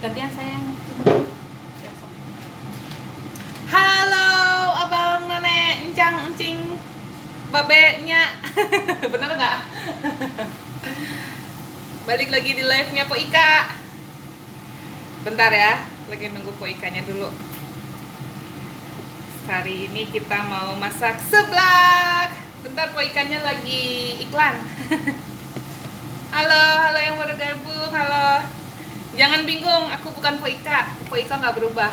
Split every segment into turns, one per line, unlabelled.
Gantian sayang.
Halo abang nenek encang encing babenya. Bener nggak? Balik lagi di live nya Po Ika. Bentar ya, lagi nunggu Po Ikanya dulu. Hari ini kita mau masak seblak. Bentar, Po Ikanya lagi iklan. Halo yang baru gabung, halo. Jangan bingung, aku bukan Po Ika. Po Ika nggak berubah.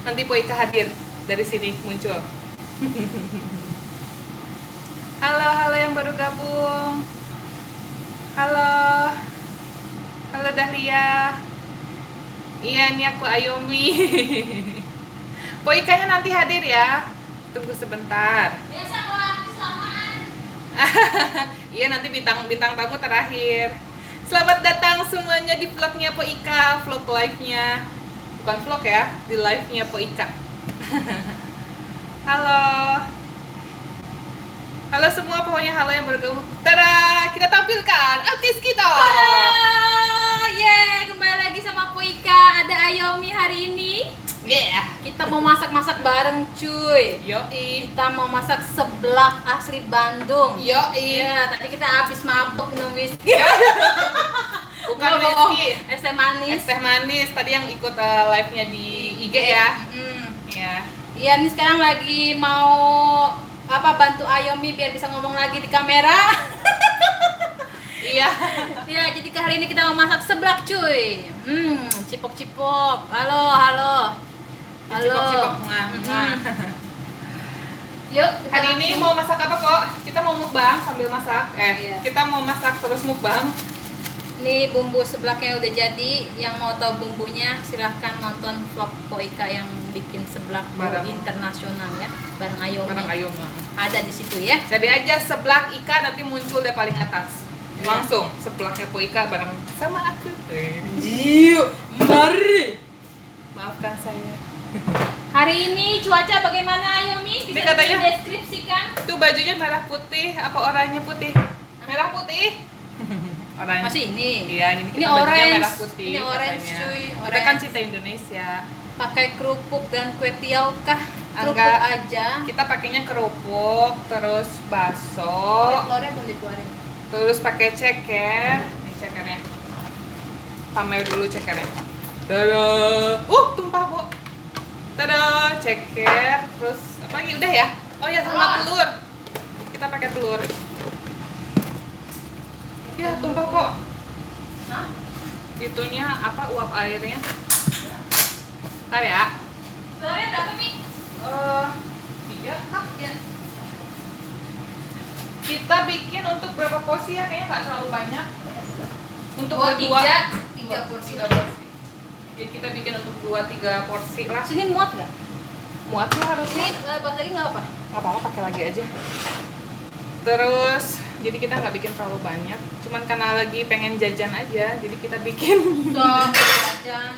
Nanti Po Ika hadir dari sini muncul. Halo yang baru gabung. Halo Dahlia. Iya, ini aku Ayomi. Po Ikanya nanti hadir ya. Tunggu sebentar.
Biasa kalau artis lamaan.
Iya, nanti bintang tamu terakhir. Selamat datang semuanya di vlognya Po Ika, vlog live-nya. Bukan vlog ya, di live-nya Po Ika. Halo semua, pokoknya halo yang bergabung. Tada, kita tampilkan artis kita.
Kembali lagi sama Po Ika. Ada Ayomi hari ini.
Yeah.
Kita mau masak-masak bareng cuy.
Yoi.
Kita mau masak seblak asli Bandung.
Yoi.
Iya, tadi kita habis mabuk minum whisky.
Bukan
Nggak bohong.
whisky.
Es teh manis.
Es teh manis tadi yang ikut live-nya di IG ya. Ya.
Iya, nih sekarang lagi mau bantu Ayomi biar bisa ngomong lagi di kamera.
Iya.
Iya, jadi hari ini kita mau masak seblak cuy. Cipok-cipok. Halo.
Cipok-cipok.
Yuk,
Hari ini mau masak apa kok? Kita mau mukbang sambil masak.
Iya.
Kita mau masak terus mukbang.
Nih bumbu seblaknya udah jadi. Yang mau tahu bumbunya silahkan nonton vlog Po Ika yang bikin seblak
Bareng.
internasional ya, bareng Ayomi.
Barang ayam.
Ada di situ ya.
Jadi aja seblak Ika nanti muncul deh paling atas. Langsung seblaknya Po Ika bareng sama aku. Mari. Maafkan saya.
Hari ini cuaca bagaimana Ayomi?
Ini
Bisa
katanya-
dideskripsikan?
Itu bajunya merah putih apa oranye putih? Merah putih. Oranye.
Masih ini.
Iya, ini
Ini
kita bajunya
orange.
merah putih.
Ini orange,
katanya.
cuy.
Kita
Orange.
kan cinta Indonesia.
Pakai kerupuk dan kue tiaw kah? Kerupuk
Enggak.
aja.
Kita pakainya kerupuk, terus bakso,
Telurnya belum dikeluarin.
terus pakai ceker. Ini cekernya. Pamer dulu cekernya. Tada. Tumpah, Bu. Tada, ceker. Terus apa lagi? Udah ya? Oh ya, sama telur. Kita pakai telur. Ya, tumpah kok.
Hah?
Itunya apa, uap airnya? Ntar ya.
Telurnya berapa, Mi?
3 cup ya. Kita bikin untuk berapa porsi ya? Kayaknya nggak terlalu banyak. Untuk berdua.
tiga porsi.
3 porsi. Jadi kita bikin untuk 2-3 porsi lah.
Sini muat nggak?
Muat lah harusnya.
Ini pas lagi nggak apa?
Nggak apa-apa, pakai lagi aja. Terus, jadi kita nggak bikin terlalu banyak. Cuman karena lagi pengen jajan aja, jadi kita bikin.
Jajan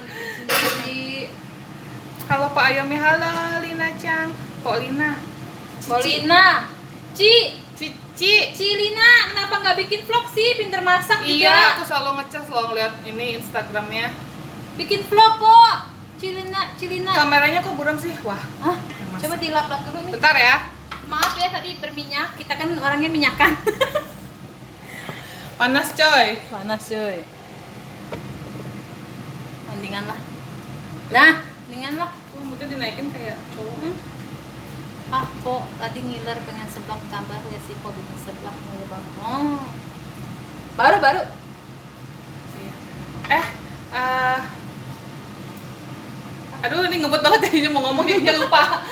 sendiri.
Halo Pak Ayomi, halo Lina Cang. Kok Lina?
Cina,
Cici.
Lina, kenapa nggak bikin vlog sih? Pinter masak
Iya,
juga.
aku selalu ngecas loh ngeliat ini Instagramnya.
Bikin vlog kok. Cilina.
Kameranya kok buram sih? Wah,
Hah? Coba dilap-lap dulu nih.
bentar ya.
Maaf ya tadi berminyak. Kita kan orangnya minyakan.
Panas coy.
Panas cuy. Mendingan lah. Nah, mendingan lah.
Mungkin dinaikin kayak cowok.
Ah, kok tadi ngiler pengen seblak tambah ya sih kok bikin seblak mulu bang. Oh. Baru.
Aduh, ini ngebut banget tadinya mau ngomong jadinya lupa.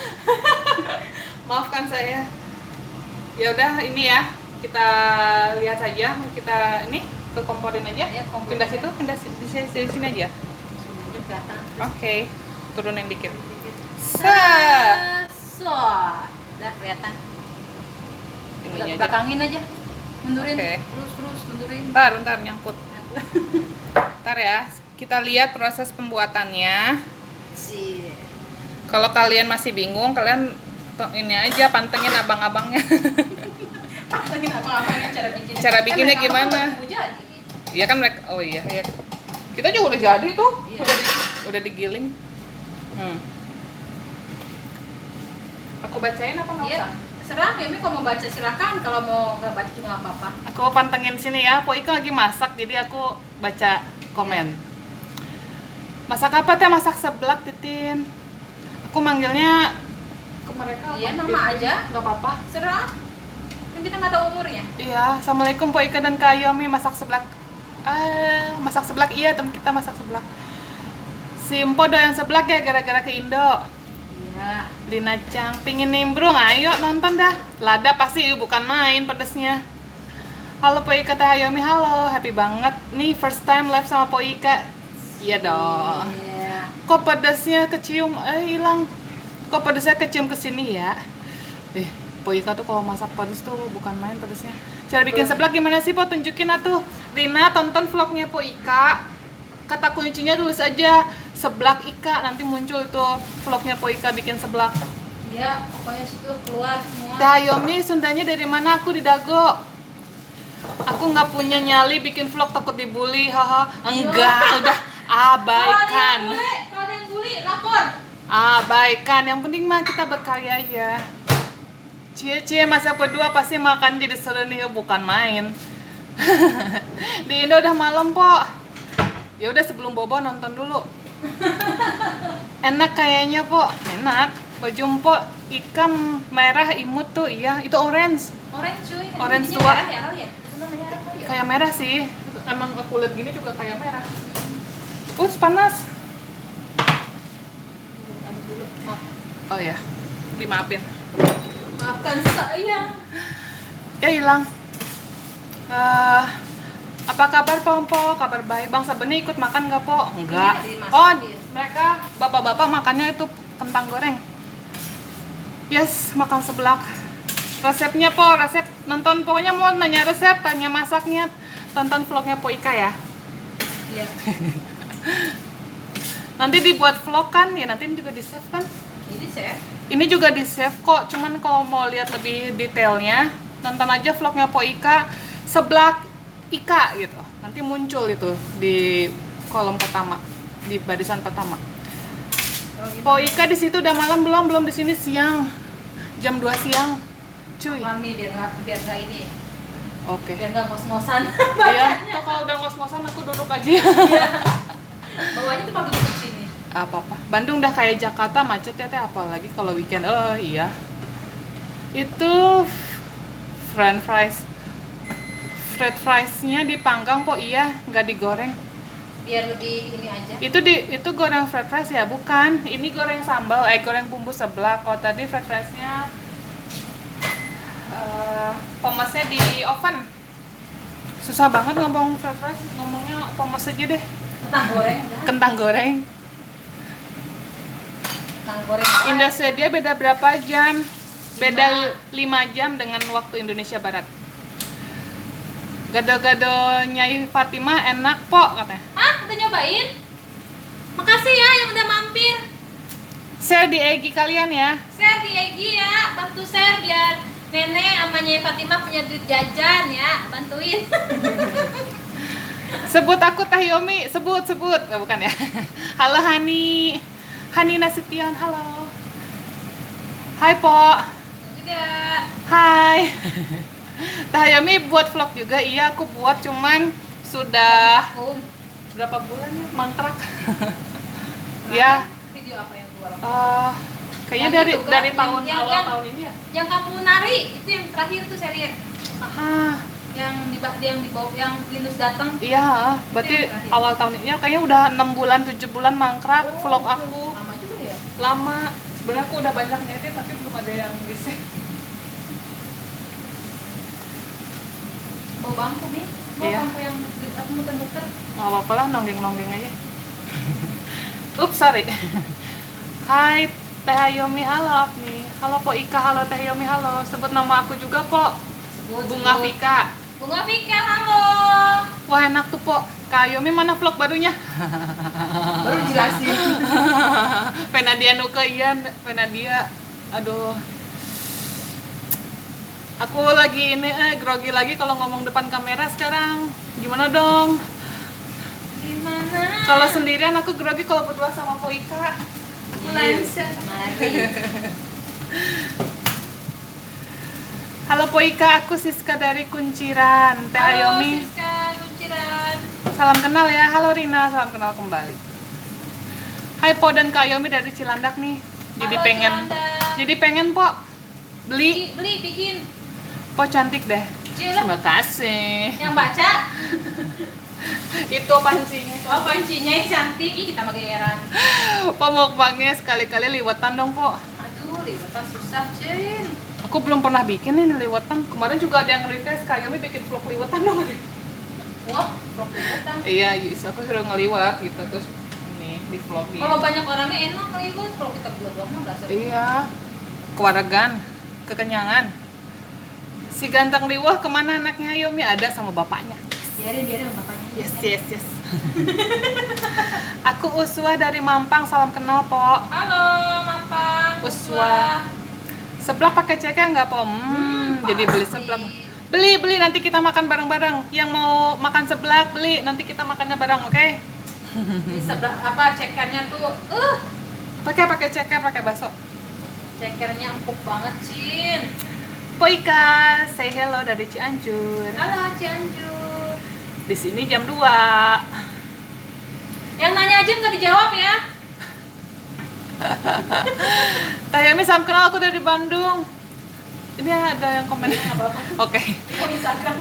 Maafkan saya. Ya udah, ini ya. Kita lihat saja, kita ini ke komporin aja.
Ya, komporin.
Pindah di sini aja.
Sudah kelihatan.
Oke. Turunin dikit.
So, udah kelihatan.
Ininya aja.
Belakangin aja. Mundurin.
Oke.
Terus mundurin.
Bentar nyangkut. Bentar ya. Kita lihat proses pembuatannya.
Sih.
Kalau kalian masih bingung, kalian ini aja pantengin abang-abangnya.
Pantengin apa-apanya cara bikin.
Cara bikinnya
mereka
gimana?
mau jadi.
Iya kan mereka. Oh iya. Kita juga udah jadi tuh.
Iya.
Udah digiling. Aku bacain apa nggak
Iya.
usah?
Serah, Yumi kalau mau baca silakan, kalau mau nggak baca juga nggak apa-apa.
Aku pantengin sini ya. Po Ika lagi masak, jadi aku baca komen. Masak apa teh? Masak seblak, Titin. Aku manggilnya ke mereka.
Iya,
apa?
nama aja.
Nggak apa-apa.
Serah. Kan kita nggak tahu umurnya.
Iya, assalamualaikum Po Ika dan Kak Yomi, masak seblak. Masak seblak, iya teman kita masak seblak. Si Empo doyan seblak ya gara-gara ke Indo.
Iya.
Lina Chang, pingin nimbrung, ayo nonton dah. Lada pasti bukan main pedesnya. Halo Po Ika Teh Yomi, halo, happy banget nih first time live sama Po Ika. Iya dong.
Iya.
Kok pedesnya kecium, hilang. Kok pedesnya kecium ke sini ya? Po Ika tuh kalau masak pedes tuh bukan main pedesnya. Cara bikin seblak gimana sih Po? Tunjukin atuh. Rina tonton vlognya Po Ika. Kata kuncinya tulis aja seblak Ika, nanti muncul tuh vlognya Po Ika bikin seblak.
Iya, pokoknya situ keluar semua.
Teh Yomi, Sundanya dari mana? Aku di Dago. Aku nggak punya nyali bikin vlog, takut dibully, haha. Enggak, udah abaikan.
Kalau ada yang bully, lapor.
Abaikan, yang penting mah kita berkarya ya. Cie masa berdua pasti makan jadi seru nih, bukan main. Di Indo udah malam Po. Ya udah sebelum bobo nonton dulu. Enak kayaknya Po, enak. Baju Empo ikan merah imut tuh, iya. Itu orange.
Orange cuy.
Orange
Ini
tua.
merah ya kali ya? Itu merah kali ya?
Kayak merah sih. Emang aku lihat gini juga kayak merah. Panas.
Ambil dulu. Maaf.
Oh ya, dimaafin.
Maafkan saya.
Ya hilang. Apa kabar Po? Kabar baik. Bang Sabeni ikut makan nggak Po? Enggak.
Ini dimasak
Oh,
dia.
mereka bapak-bapak makannya itu kentang goreng. Yes, makan seblak. Resepnya Po, resep nonton, pokoknya mau nanya resep, tanya masaknya, tonton vlognya Po Ika ya.
Iya.
Nanti dibuat vlog kan, ya nanti juga di save kan.
Ini saya.
Ini juga di save kok, cuman kalau mau lihat lebih detailnya, nonton aja vlognya Po Ika, seblak Ika gitu. Nanti muncul itu di kolom pertama, di barisan pertama. Po Ika di situ udah malam belum di sini siang. Jam 2 siang. Cuy.
Mami biar nggak ini.
Oke.
Biar nggak ngos-ngosan.
Iya, tuh kalau udah ngos-ngosan aku duduk aja.
Bawahnya tuh bagus di sini.
Apa-apa. Bandung udah kayak Jakarta macet ya teh, apalagi kalau weekend. Oh iya. Itu french fries. French fries-nya dipanggang kok, iya, nggak digoreng.
Biar lebih ini aja.
Itu goreng french fries ya, bukan. Ini goreng sambal, goreng bumbu seblak. Kalau tadi french fries-nya pomesnya di oven. Susah banget ngomong french fries, ngomongnya pomes aja deh.
Kentang goreng. Dah.
Kentang goreng.
Kentang goreng.
Indonesia dia beda berapa jam? Beda 5 jam dengan waktu Indonesia Barat. Gado-gado Nyai Fatimah enak Po katanya.
Ah, udah nyobain? Makasih ya yang udah mampir.
Share di IG kalian ya.
Share di IG ya, bantu share biar nenek sama Nyai Fatimah punya duit jajan ya, bantuin.
Sebut aku Teh Yomi, sebut. Oh, bukan ya. Halo Hani Nasution, halo. Hai Po.
Juga.
Hai. Teh Yomi buat vlog juga, iya aku buat, cuman sudah berapa bulan ya mangkrak. Ya,
Video apa yang keluar?
kayaknya
Yang
dari
itu kan,
dari tahun
yang-
awal
yang-
tahun ini ya.
Yang kamu nari itu yang terakhir tuh serius. Yang di bawah yang Linus datang.
Iya, berarti
Yang terakhir.
awal tahun ini ya, kayaknya udah 6 bulan 7 bulan mangkrak vlog aku.
Lama juga ya.
Lama. Sebenarnya aku udah banyak ngedit tapi belum ada yang bisa.
Bawa bangku nih. Bawa
Iya.
bangku yang aku muter-muter.
Nggak apa-apa lah, nonggeng-nonggeng aja. Ups, sorry. Hai Teh Yomi, halo Afni. Halo Po Ika, halo Teh Yomi, halo. Sebut nama aku juga Po. Bunga Vika.
Bunga Vika, halo.
Wah enak tuh Po. Kak Yomi mana vlog barunya?
Baru jelasin.
Penadia Nuke, iya Penadia. Aduh. Aku lagi ini grogi lagi kalau ngomong depan kamera sekarang. Gimana dong?
Gimana
Kalau sendirian aku grogi, kalau berdua sama Po Ika.
Melansa. Mari.
Halo Po Ika, aku Siska dari Kunciran. Teh
Halo,
Ayomi.
Siska Kunciran.
Salam kenal ya. Halo Rina, salam kenal kembali. Hai Po dan Kak Ayomi dari Cilandak nih. Jadi
Halo,
pengen
Cilandak.
Jadi pengen Po beli.
Beli, bikin.
Po cantik deh.
Cila.
Terima kasih.
Yang baca.
Itu pancinya.
Oh, pancinya yang cantik. Ih, kita mageran.
Po mukbangnya sekali-kali liwetan dong Po.
Aduh, liwetan susah, Cin.
Aku belum pernah bikin nih liwetan. Kemarin juga ada yang request Kak Ayomi bikin vlog liwetan dong.
Wah, vlog liwetan.
Iya, Yus, aku suruh ngeliwat gitu terus nih di vlogin.
Kalau banyak orangnya enak ngeliwat. Kalau kita berdua doang mah berasa.
Iya, keluargaan, kekenyangan. Si ganteng liwah kemana anaknya Ayomi? Ada sama bapaknya.
Biarin sama bapaknya.
Yes. Aku Uswa dari Mampang, salam kenal Po.
Halo, Mampang.
Uswa. Seblak pakai ceker nggak Po? Jadi beli
pasti.
seblak. Beli nanti kita makan bareng-bareng. Yang mau makan seblak beli, nanti kita makannya bareng, oke?
Di sebelah apa cekernya tuh.
Pakai ceker, pakai bakso.
Cekernya empuk banget, Cin.
Po Ika, say hello dari Cianjur.
Halo, Cianjur.
Di sini jam 2.
Yang nanya aja nggak dijawab ya.
Tayami salam kenal, aku dari Bandung. Ini ada yang komen. Oke.
Di Instagram.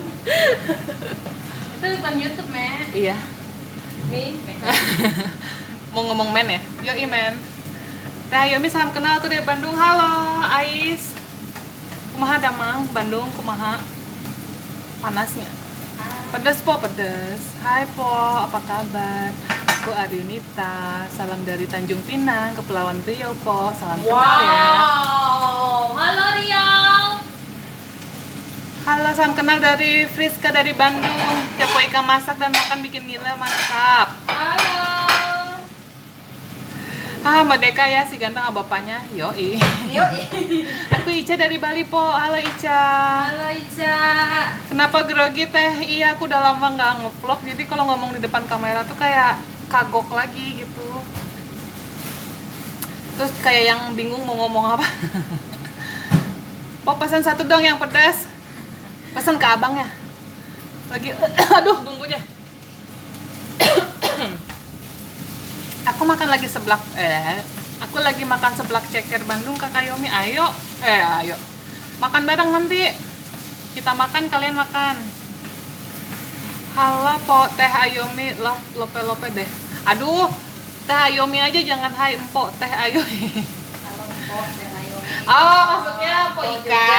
Itu bukan YouTube, men.
Iya.
Nih.
Mau ngomong men ya? Yoi men. Tayami salam kenal, aku dari Bandung. Halo, Ais. Kumaha damang, Bandung, kumaha? Panasnya. Pedes Po, pedes. Hai Po, apa kabar? Aku Arinita, salam dari Tanjung Pinang, Kepulauan Riau Po. Salam kenal ya.
Wow. Halo, Riau.
Halo, salam kenal dari Friska dari Bandung. Tiap Po Ika masak dan makan bikin nila mantap.
Halo.
Merdeka ya si ganteng sama bapaknya. Yoi.
Yuk.
Aku Ica dari Bali Po. Halo Ica.
Halo, Ica.
Kenapa grogi Teh? Iya, aku udah lama nggak ngevlog. Jadi kalau ngomong di depan kamera tuh kayak kagok lagi gitu. Terus kayak yang bingung mau ngomong apa. Po pesan satu dong yang pedas. Pesan ke abang ya. Lagi aduh bumbunya. Aku makan lagi seblak aku lagi makan seblak ceker Bandung Kakak Yomi. Ayo makan bareng nanti. Kita makan, kalian makan. Halo Po, Teh Ayomi lope deh. Aduh, Teh Ayomi aja jangan hai Empok, Teh Ayomi.
Halo, Mpok dan Ayomi.
Oh, maksudnya Po
Oh,
Ika.
juga.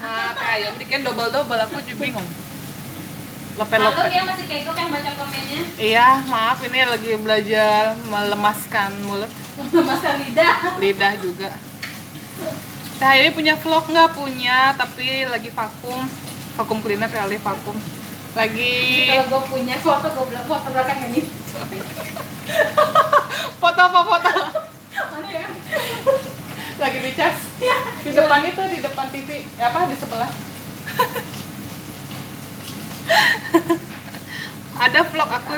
Nah, Teh Ayomi kan double aku juga bingung. Lope.
Halo, dia masih kekok yang baca komennya.
Iya, maaf ini lagi belajar melemaskan mulut,
Masa lidah.
lidah juga. Teh ini punya vlog nggak? Punya, tapi lagi vakum cleaner kali vakum. Lagi
Kalau gue punya foto, gue bilang foto belakang ini.
foto apa foto?
Mana ya?
Lagi dicas. Di depan itu, di depan TV, apa di sebelah? Ada vlog aku.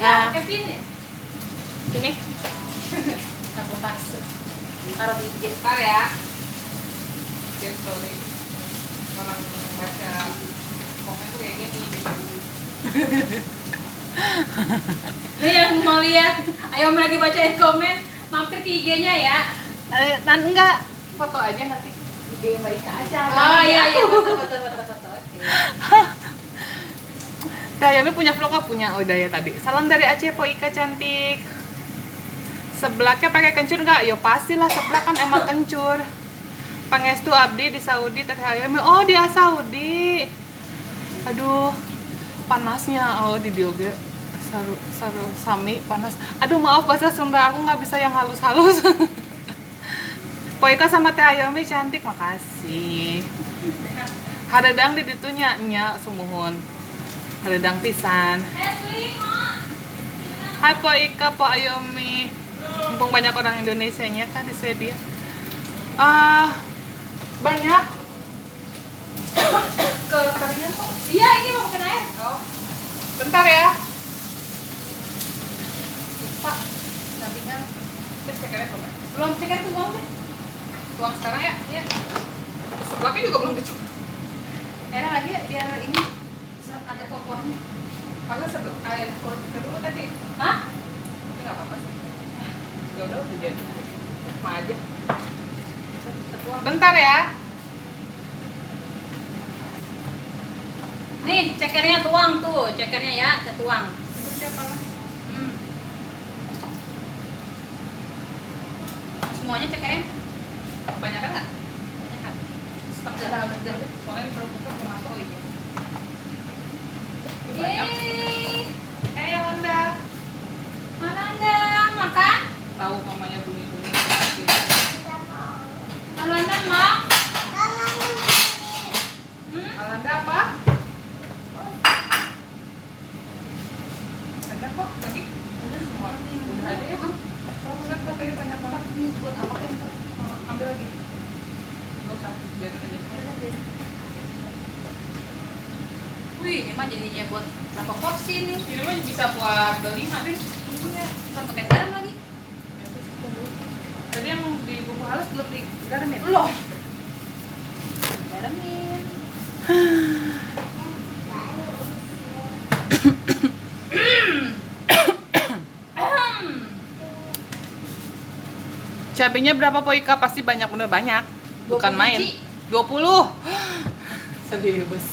Ya, Kevin ya?
Ini.
Aku pasuk. Taruh di IG ntar ya.
Orang baca komen tuh kayak gini.
Ini yang mau lihat, ayo lagi bacain komen, mampir ke IG-nya ya.
Enggak, foto aja nanti.
IG Mbak Ika aja.
Oh, iya,
betul.
Kayaknya punya vlog nggak? Punya, oh udah ya tadi. Salam dari Aceh Po Ika cantik. Seblaknya pakai kencur nggak? Ya pastilah, seblak kan emang kencur. Pangestu abdi di Saudi Teh Ayomi. Oh dia Saudi. Aduh, panasnya. Oh di Dioge. Saru sami panas. Aduh maaf bahasa Sunda aku nggak bisa yang halus-halus. Po Ika sama Teh Ayomi cantik, makasih. Haredang di ditunya nya sumuhun. Haredang pisan. Hai Po Ika, Po Ayomi. Mumpung banyak orang Indonesianya kan di Swedia. Banyak.
Ke keringan kok. Iya, ini mau kena air.
Oh. Bentar ya. Terus cekernya coba.
Belum ceker tuang deh.
Tuang sekarang ya. Iya. Sebelaknya juga belum dicuci.
Enak lagi ya, biar ini ada kuah-kuahnya.
Kalau sebelum air kalau dulu tadi.
Hah?
Tapi nggak apa-apa sih. Ya udah jadi. Sama aja. Bentar ya.
Nih, cekernya tuang tuh, cekernya ya, tuang. Semuanya cekernya
Banyak kan nggak?
banyak.
Stok darah bener. Soalnya perlu buka mau masuk ini. Banyak.
Yeay.
Yolanda.
Mana Anda makan?
Tahu mamanya bunyi-bunyi.
Kalau Anda mau?
Yolanda apa? Ada kok tadi. Udah ada ya, Bang. Kalau udah pakai banyak banget.
Ini buat apa kan?
Ambil lagi. Nggak usah, biarin aja.
Wih, ini mah jadinya buat berapa porsi nih?
Ini mah bisa buat 5 deh.
Iya, kan pakai garam lagi.
Tadi yang di bumbu halus belum digaramin.
Loh. Garamin.
Cabenya berapa Po Ika? Pasti banyak, bener banyak. Bukan
20
main.
biji.
20. Serius.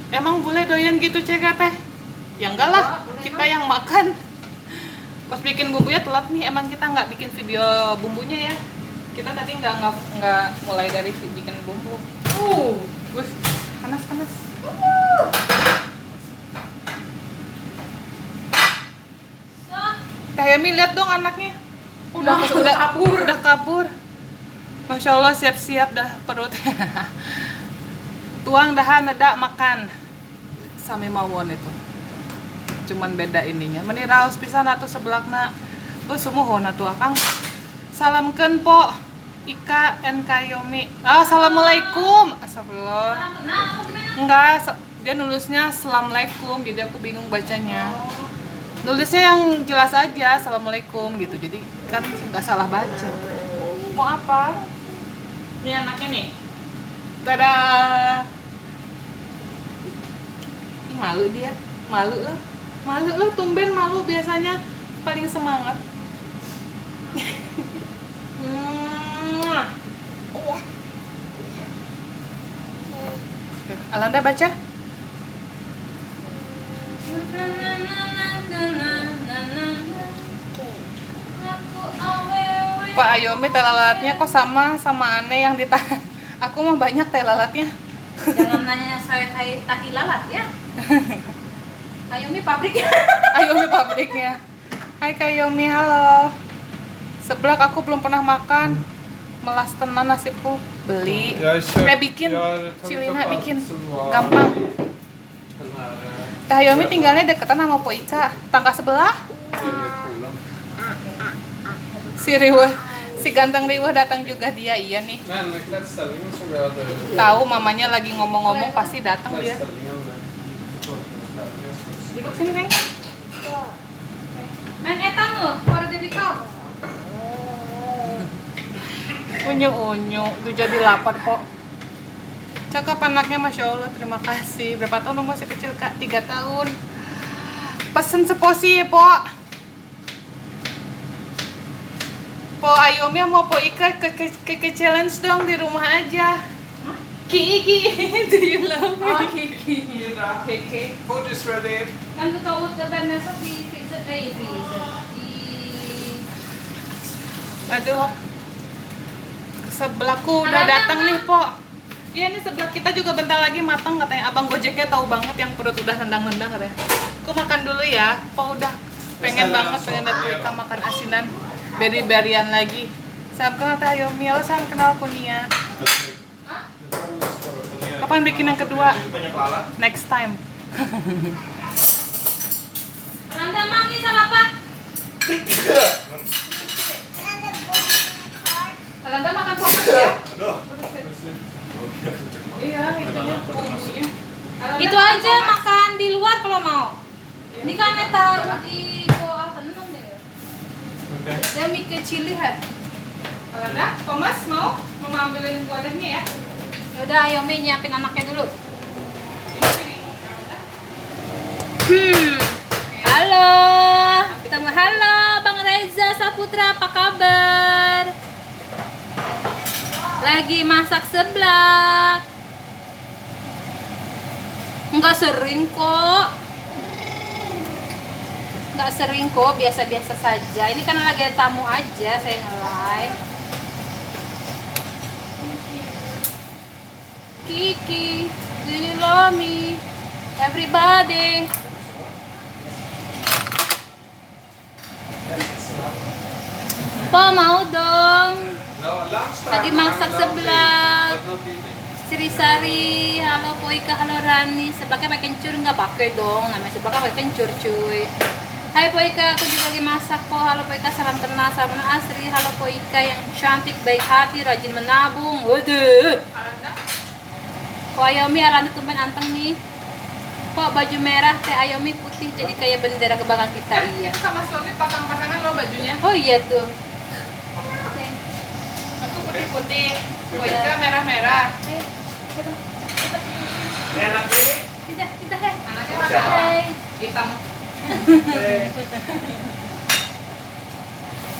Emang boleh doyan gitu Cek teh? Ya enggak lah,
Boleh,
kita
Bang.
yang makan. Pas bikin bumbunya telat nih, emang kita nggak bikin video bumbunya ya. Kita tadi nggak mulai dari bikin bumbu. Wih, panas.
So,
Teh Yemi lihat dong anaknya.
kabur.
Udah kabur. Masya Allah siap-siap dah perut. Tuang dahan ada makan. Sami mawon itu. Cuman beda ininya. Meni raos pisan atuh sebelakna. Sumuhun atuh Akang. Salamkeun Po Ika and Kayomi. Assalamualaikum. Astagfirullah.
nah, aku gimana?
Enggak, dia nulisnya Assalamualaikum, jadi aku bingung bacanya. Nulisnya yang jelas aja, Assalamualaikum gitu, jadi kan nggak salah baca. Mau apa? Ini anaknya nih. Tada. Ih, malu dia, malu lah, tumben malu biasanya paling semangat. Alanda baca. Pak Ayomi teh lalatnya kok sama aneh yang ditahan. Aku mah banyak teh lalatnya.
Jangan nanya saya tahi lalat ya. Kayomi pabrik ya.
Ayomi pabriknya. Hai Kayomi, halo. Seblak aku belum pernah makan. Melas tenan nasibku. Beli. Kayak bikin. Cilina bikin. Gampang. Teh Ayomi tinggalnya deketan sama Po Ica. Tangga sebelah. Si ganteng Riwah datang juga dia, iya nih. Tahu mamanya lagi ngomong-ngomong pasti datang dia. Duduk sini, Neng.
Main etan loh, baru jadi kau.
Unyu-unyu, tuh jadi lapar kok. Cakep anaknya, Masya Allah, terima kasih. Berapa tahun masih kecil Kak? 3 tahun. Pesen seposi ya, Po. Po Ayomi mau Po Ika ke challenge dong di rumah aja. Kiki, do you love me?
Oh, Kiki.
Kiki.
Food is ready.
Kan tuh tahu sebenarnya di freezer di
Aduh, sebelahku udah datang nih, Po. Iya nih sebelah kita juga bentar lagi matang katanya. Abang Gojeknya tahu banget yang perut udah nendang-nendang katanya. Aku makan dulu ya, Po udah pengen banget pengen lihat kita makan asinan beri-berian lagi. Salam kenal Teh Ayomi, halo salam kenal Kunia. Kapan bikin yang kedua? Next time.
Randa mami sama apa? Randa makan fokus ya?
Iya, itunya bumbunya.
Itu aja makan di luar kalau mau. Ini kan taruh di bawah tenun deh.
Okay.
Demi ke chili hat.
Ada, Thomas mau ambilin wadahnya ya?
Yaudah, ayo Mi nyiapin anaknya dulu. Halo, halo Bang Reza Saputra, apa kabar? Lagi masak seblak. Enggak sering kok. Enggak sering kok, biasa-biasa saja. Ini kan lagi ada tamu aja, saya nge-live. Kiki, do you love me? Everybody. Po, mau dong. Lagi masak seblak. Sri-Sari, halo Poika, halo Rani. Seblaknya pakai kencur nggak? Pakai dong, namanya seblaknya pakai kencur cuy. Hai Poika, aku juga lagi masak kok. Halo Poika, salam kenal, salam kenal Asri. Halo Poika yang cantik, baik hati, rajin menabung. Waduh. Kok Ayomi Aranda tumben anteng nih. Kok baju merah, Teh Ayomi putih jadi kayak bendera kebanggaan kita. Iya.
Sama suami pasang-pasangan lo bajunya.
Oh iya tuh.
Aku putih-putih, Poika merah-merah.
Kita hai.
Anaknya warna
Hai.
hitam.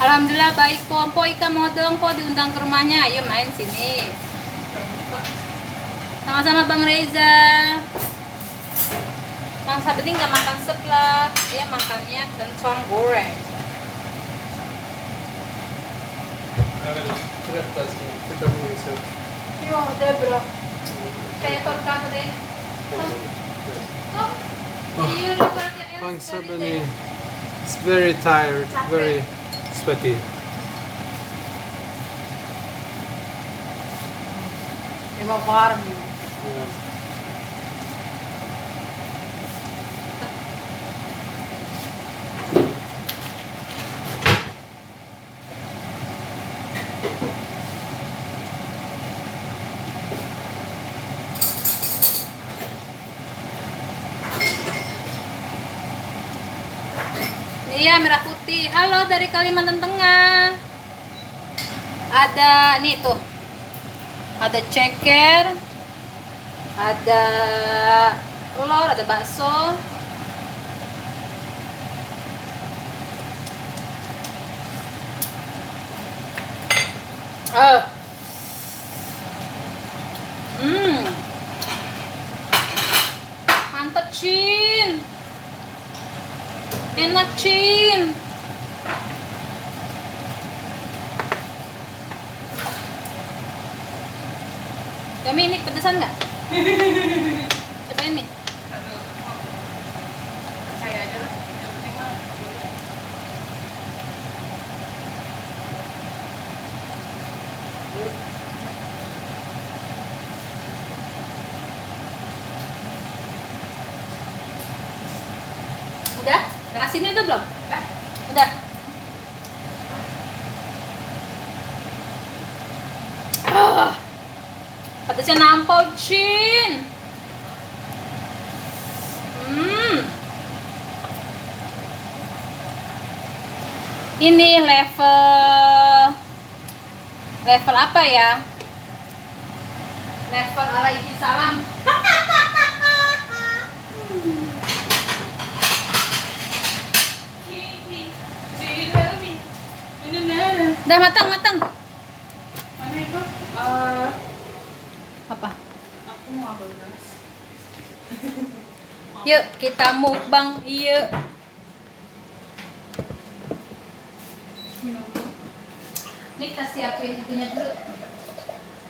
Alhamdulillah baik kok. Po Ika mau dong kok diundang ke rumahnya. Ayo main sini. Sama-sama Bang Reza. Bang Sabeni nggak makan seblak, dia makannya kencang goreng. Yo, udah bro. Kayak torka deh. Oh, iya lupa ya.
Bang Sabeni is very tired, very sweaty.
Emang warm.
Yeah.
Iya, merah putih. Halo dari Kalimantan Tengah. Ada nih tuh. Ada ceker. Ada telur, ada bakso. Mantap, Cin. Enak, Cin. Kami ini pedesan nggak? Coba ini.
Saya aja lah. Yang penting mah.
Udah? Udah kasihnya udah belum? Udah. Pedasnya nampol, Cin. Ini level apa ya? Level ala Ibu Salam. Udah matang.
Mana itu?
Apa?
Aku mau ambil gas.
Yuk kita mukbang. Yuk. Ini kita siapin itunya dulu.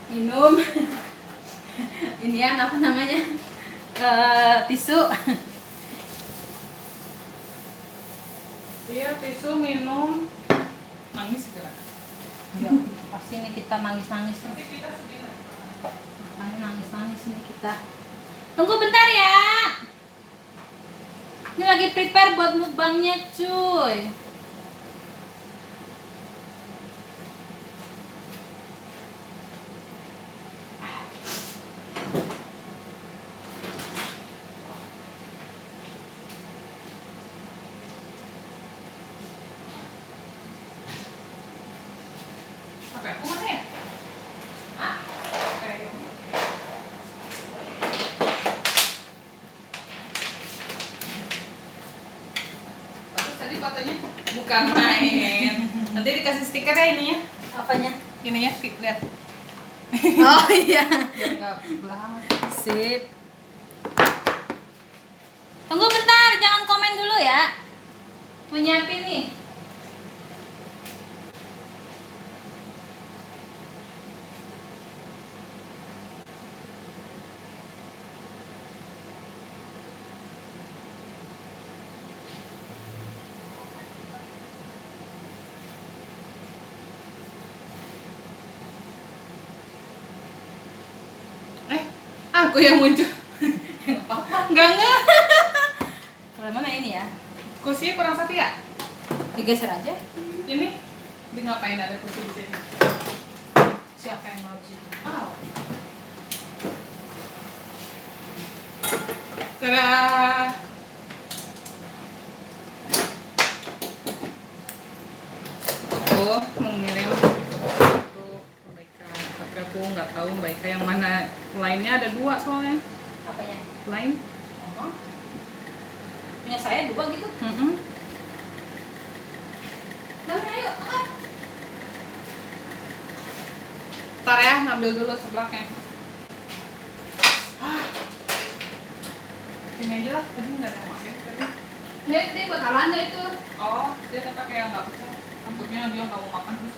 Minum. Ini ya apa namanya? Tisu.
Iya, tisu, minum. Nangis segera.
Ya, pasti nih kita nangis-nangis nih.
Nanti kita sedih.
Nangis-nangis nih kita. Tunggu bentar ya. Ini lagi prepare buat mukbangnya, cuy.
bukan. Oh, mana ya? Ah, kayak bagus tadi fotonya. Bukan main. Nanti dikasih stiker ya ininya.
Apanya?
Ininya, lihat.
Oh iya.
Biar nggak belah.
Sip. Tunggu bentar, jangan komen dulu ya. Mau nyiapin nih.
Aku yang muncul. Enggak.
Kalau mana ini ya?
Kursinya kurang satu ya?
Digeser aja.
Ini di ngapain ada kursi di sini? Siapa yang mau sih? Oh. Tada. Oh, mengirim untuk kebaikan. Tapi aku nggak tahu kebaikan yang mana. Lainnya ada 2 soalnya.
Apanya?
Lain.
Oh. Punya saya 2 gitu. Nah, ayo.
Ntar ya, ngambil dulu sebelaknya. Ini aja lah, tadi nggak ada yang pakai tadi.
Dia buat halanda itu.
Oh, dia kan pakai yang nggak pecah. Rambutnya dia nggak mau makan terus.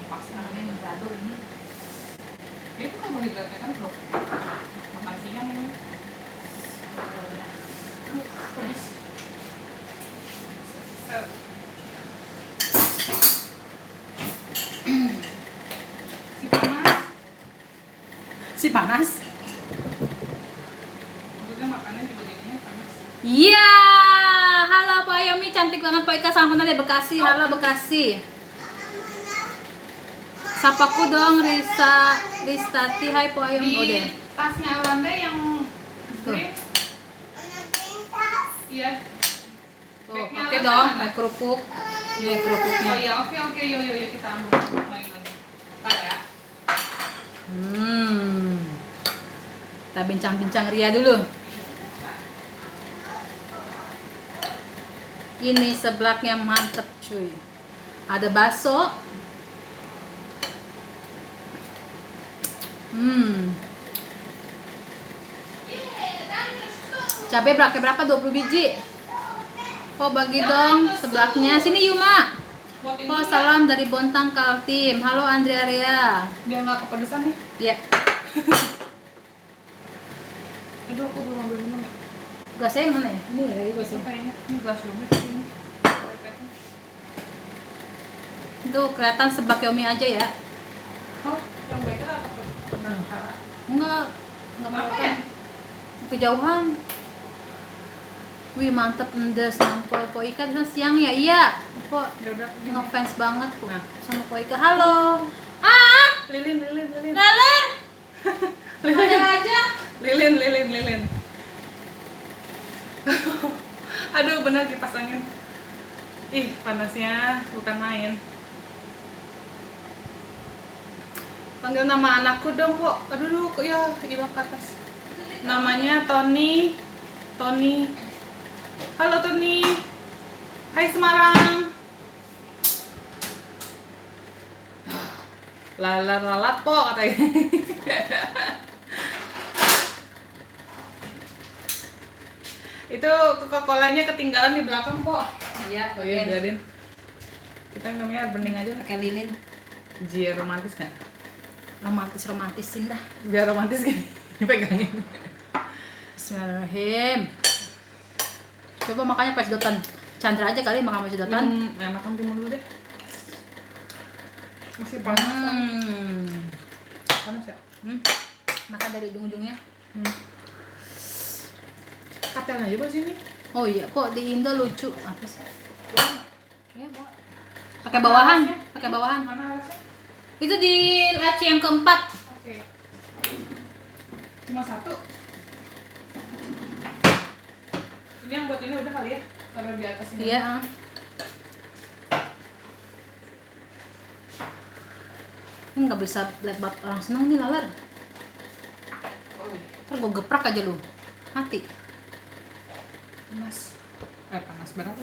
Pas
Namanya Migrador ini.
itu kan boleh dilatih kan bro. Makan siang ini. Terus. Si panas.
Si panas.
Maksudnya makannya juga jadinya panas.
Iya, halo Pak Yomi, cantik banget Pak Ika sama dari Bekasi. Halo Bekasi. Sapaku dong Ristati. Hai Pak Yomi. Oh deh.
Di tasnya Alanda yang green. Iya.
Tuh, oke dong, pakai kerupuk. Ini kerupuknya.
Oh iya, oke, yuk kita ambil lagi. Ntar ya.
Kita bincang-bincang Ria dulu. Ini seblaknya mantep cuy. Ada bakso. Cabai berapa? 20 biji. Oh bagi dong seblaknya. Sini Yuma. Oh salam dari Bontang Kaltim. Halo Andre Area.
Biar nggak kepedesan nih.
Ya.
Aduh, aku belum ambil minum.
Gasnya yang mana ya? Ini ya, gasnya.
Kayaknya ini gelas dulu ini.
Tuh kelihatan seblak Yomi aja ya.
Oh, yang baiknya apa?
Enggak
Apa
makan.
ya?
Kejauhan. Wih mantep endes nampol Po Ika bisa siang ya. Iya. Kok
Ya udah.
ngefans banget kok
Nah.
sama Po Ika. Halo. Ah,
Lilin.
Lelen.
Lilin.
Ada aja.
Lilin. Aduh, benar dipasangin. Ih, panasnya bukan main. Panggil nama anakku dong, kok. Aduh, kok ya hilang ke atas. Namanya Tony. Halo Tony. Hai Semarang. Lalat po katanya. Itu Coca-Colanya ketinggalan di belakang kok.
Iya,
Oh iya, biarin. Kita namanya bening aja.
pakai lilin.
Jier romantis kan?
Romantisin dah.
Biar romantis kan? Dipegangin.
Bismillahirrahmanirrahim. Coba makanya pas sedotan. Chandra aja kali makan pas sedotan.
Makan timun dulu deh. Masih panas. Panas ya?
Makan dari ujung-ujungnya.
Katel aja pas ini.
Oh iya, kok di Indo lucu. Apa sih? Ya, pakai bawahan.
Mana alasnya?
Itu di laci yang keempat.
Oke. Cuma satu. Ini yang buat ini udah kali ya? Taruh di atas ini.
Iya. nggak bisa lihat orang seneng nih laler. Ntar gue geprak aja lu, mati.
Panas. Panas banget.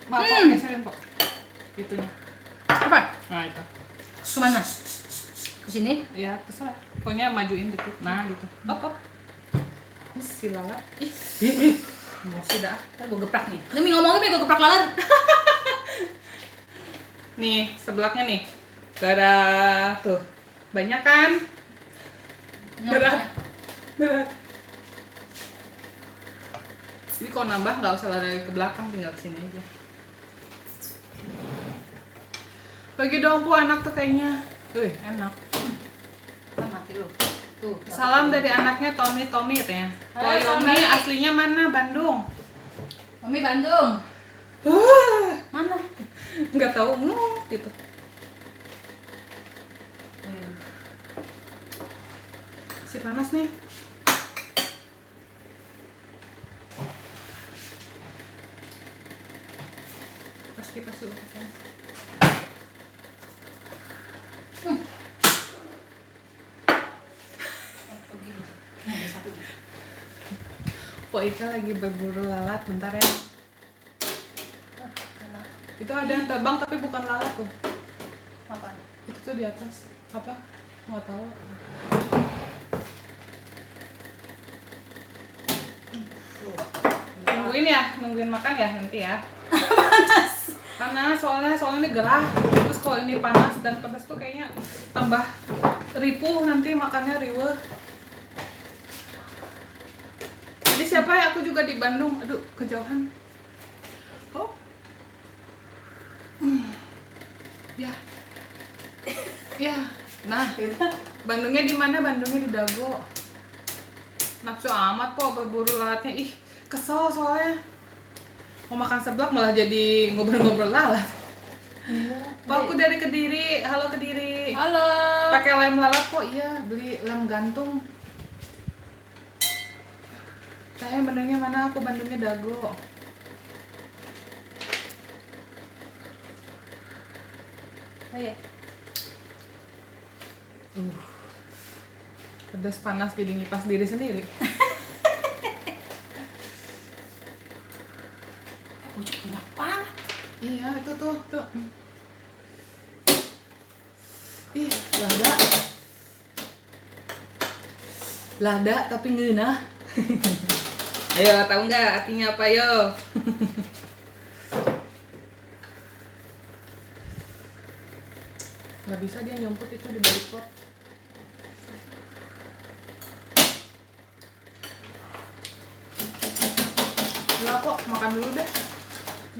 Maaf, geserin Pok. Itunya.
Apa?
Nah itu.
Kemana? Ke sini?
Ya terserah. Pokoknya majuin dikit. Nah gitu. Op. Ini si lalat. Ih. Sudah.
Ntar gue geprak nih. Demi ngomongin gue geprak laler.
Nih, sebelaknya nih. Ada tuh. Banyak kan? Berat. Jadi kalau nambah nggak usah lari ke belakang, tinggal ke sini aja. Bagi dong Bu anak tuh kayaknya. Enak.
Mati lu. Tuh.
Salam dari anaknya Tommy katanya. Kalau
Halo,
Yomi
Tommy.
aslinya mana? Bandung.
Mami Bandung. Mana?
Nggak tahu gitu. Si panas nih. Kipas dulu. Pok Ika lagi berburu lalat, bentar ya. Itu ada yang terbang tapi bukan lalat tuh.
Apa?
Itu tuh di atas. Apa? Nggak tahu. Nungguin makan ya nanti ya. Panas soalnya ini gerah. Terus kalau ini panas dan pedas tuh kayaknya tambah ripuh nanti makannya riweh. Jadi siapa ya, aku juga di Bandung. Aduh, kejauhan. Oh. Ya. Ya. Nah, Bandungnya di mana? Bandungnya di Dago. Nafsu amat kok berburu lalatnya. Ih, kesel soalnya. Mau makan seblak malah jadi ngobrol-ngobrol lalat.
Iya.
Aku dari Kediri. Halo Kediri.
Halo.
Pakai lem lalat kok? Iya, beli lem gantung. Saya Bandungnya mana? Aku Bandungnya Dago.
Ayo.
Pedas panas jadi ngipas diri sendiri.
Pucuk banyak banget.
Iya, itu tuh. Ih, lada tapi ngeunah. Ayo, tahu nggak artinya apa yo? Nggak bisa dia nyumput itu di balik pot. Udah kok, makan dulu deh.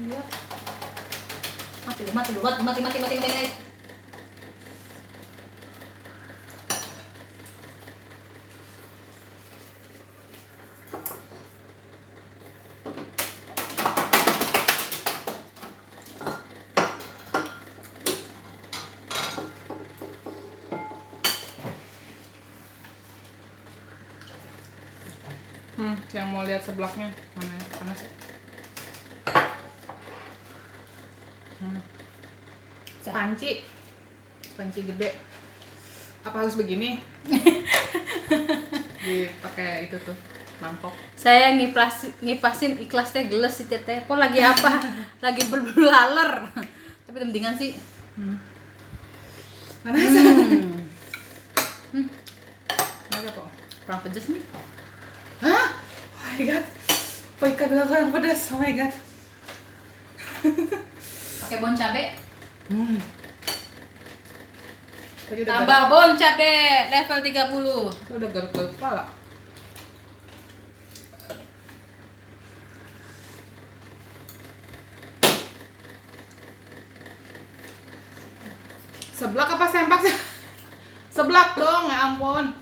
Iya.
Mati.
Yang mau lihat seblaknya mana ya? Panas ya? Panci gede. Apa harus begini? Dipakai itu tuh mangkok.
Saya ngipasin ikhlasnya geles si teteh. Kok lagi apa? Lagi berburu laler. Tapi mendingan sih.
Panas. Ada kok.
Kurang pedes nih.
Hah? Oh my god. Oh ikan bilang kurang pedas. Oh my god.
Pakai bon cabe.
Tadi udah
Tambah bon cabe level 30.
Itu udah garuk-garuk kepala. Seblak apa sempak sih? Seblak dong, ya ampun.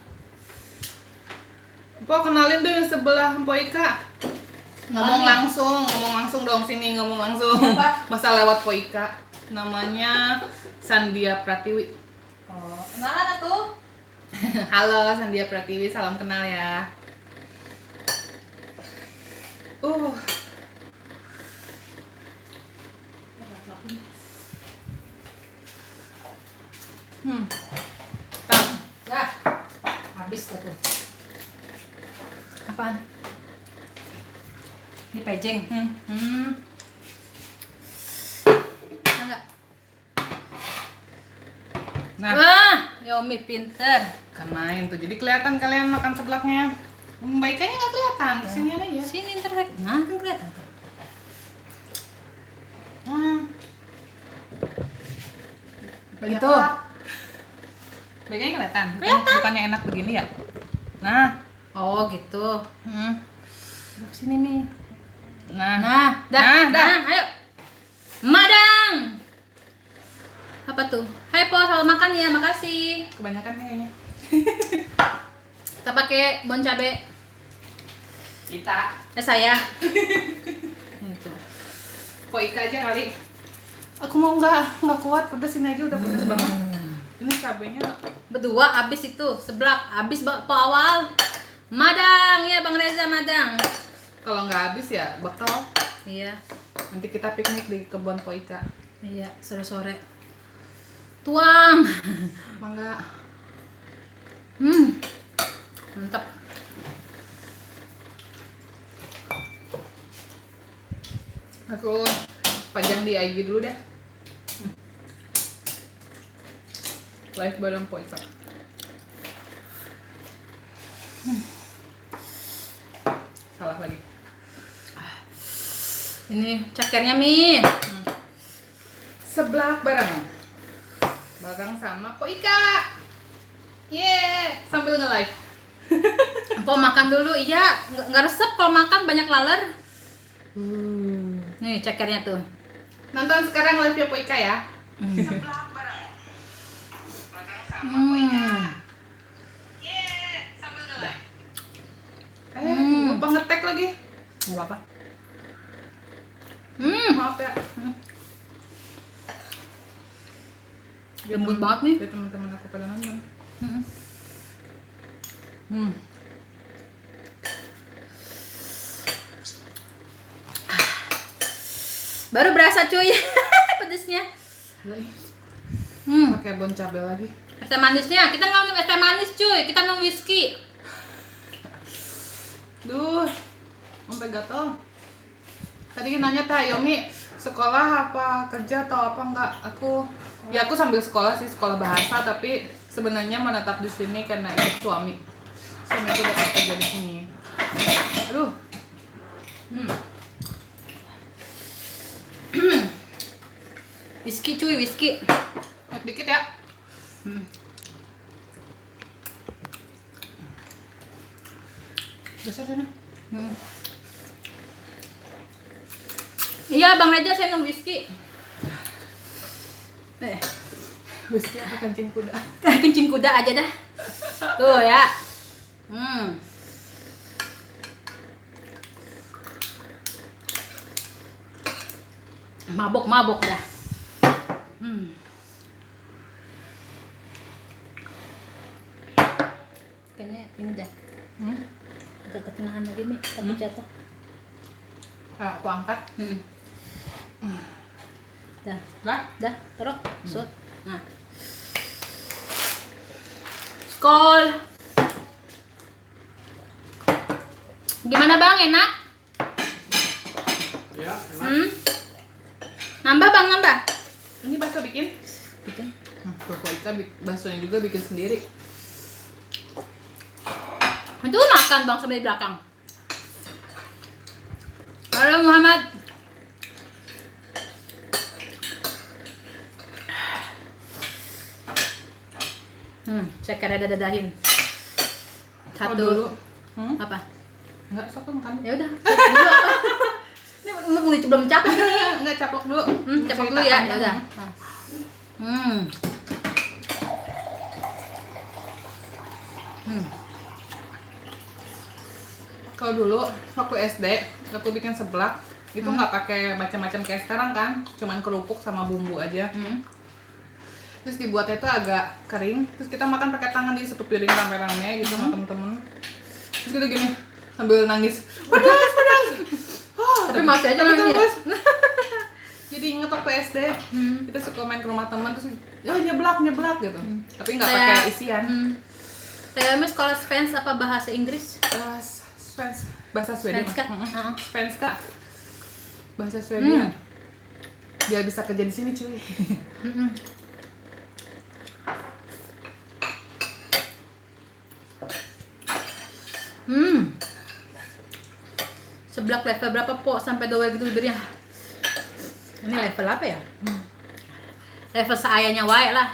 Mpok kenalin tuh yang sebelah Mpok Ika. Ngomong langsung dong sini, ngomong langsung.
Apa?
Masa lewat Mpok Ika. Namanya Sandia Pratiwi.
Oh, kenalan tuh.
Halo Sandia Pratiwi, salam kenal ya. Tam.
Dah. Habis dah tuh. Apaan? Ini pejeng. Enggak.
Nah,
Wah, Yomi pinter.
kan main tuh. Jadi kelihatan kalian makan seblaknya. Membaikannya nggak kelihatan. Kesini aja.
Sini ntar. Nah, kan kelihatan.
Begitu.
Gitu.
Baiknya kelihatan.
Kelihatan.
Bukannya enak begini ya? Nah,
Oh, gitu.
sini nih. Nah,
Nah, dah. Ayo. Madang. Apa tuh? Hai Po, selamat makan ya, makasih.
kebanyakan kayaknya.
Kita pakai bon cabe.
Kita.
Saya. Itu.
Kok Ika aja kali. Aku mau nggak kuat, pedes ini aja udah pedes banget. Ini cabenya
Berdua habis itu, seblak habis po awal. Madang ya Bang Reza Madang.
kalau nggak habis ya bekal.
Iya,
Nanti kita piknik di kebun Po Ika.
iya sore-sore. Tuang.
Mangga.
Mantap.
Aku pajang di IG dulu deh. Live bareng Po Ika. Salah lagi.
Ini cakernya Mi.
Seblak bareng. Bareng sama Po Ika. Yeay, sambil nge-live.
Po makan dulu, iya. Nggak resep kalau makan banyak laler. Nih cakernya tuh.
Nonton sekarang live-nya Po Ika ya. Lupa ngetek lagi.
Nggak apa-apa.
Maaf ya.
Lembut banget nih.
Biar teman-teman aku pada nonton.
Baru berasa cuy. Pedesnya.
Pakai bon cabai lagi.
Es teh manisnya, kita nggak minum es teh manis cuy, kita minum whisky.
Duh, sampai gatel. Tadi nanya Teh Yomi, sekolah apa kerja atau apa enggak? Aku sambil sekolah sih, sekolah bahasa, tapi sebenarnya menetap di sini karena ikut suami. Suamiku dapat kerja di sini. Aduh.
Whisky cuy, whisky.
Naik dikit ya. Besar sana.
Iya Bang Reza, saya minum whisky.
Whisky apa kancing kuda?
Kencing kuda aja dah. Tuh ya. Mabok dah. Kayaknya ini dah. Agak ketenangan lagi nih, takut jatuh.
Aku angkat.
Dah,
Lah,
dah, taruh, sut. Nah. Skol. Gimana Bang, enak?
Ya,
Nambah Bang, nambah.
ini bakso bikin?
Bikin.
Bapak Ika baksonya juga bikin sendiri.
Itu makan Bang sampai di belakang. Halo Muhammad. Saya kira dadahin.
Oh,
Satu.
dulu.
Apa?
Enggak, sok makan.
Ya udah. Dulu apa? Ini belum capek nih.
Enggak capok dulu.
Capek dulu ya. Ya udah.
Kalau dulu waktu SD, aku bikin seblak itu nggak pakai macam-macam kayak sekarang kan, cuman kerupuk sama bumbu aja. Terus dibuatnya itu agak kering, terus kita makan pakai tangan di satu piring rame-rame gitu sama temen-temen. Terus kita gini sambil nangis, pedas.
Tapi masih aja nangis.
Jadi Jadi inget waktu SD, kita suka main ke rumah teman terus nyeblak gitu. Tapi nggak
Saya-
pakai isian.
Saya mis sekolah Spens apa bahasa Inggris?
Bahasa Swedia.
Svenska.
Svenska. Bahasa Swedia. Biar bisa kerja di sini cuy.
Seblak level berapa po sampai doa gitu bibirnya? Ini level apa ya? Level seayanya wae lah.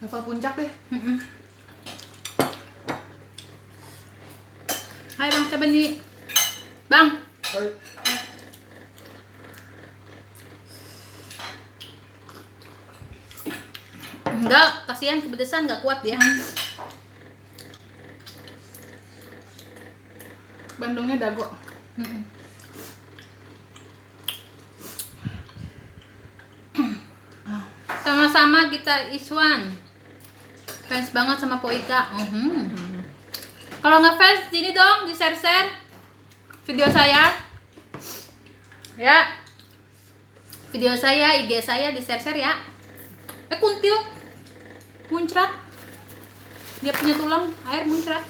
Level puncak deh.
Hai bang, coba nih. Bang, enggak, kasihan kepedesan nggak kuat dia.
Bandungnya dago.
Sama-sama kita Iswan. Fans banget sama Po Ika. Kalau nggak fans, sini dong di share video saya. Ya. Video saya, IG saya di share ya. Kuntil. Muncrat. Dia punya tulang, air muncrat.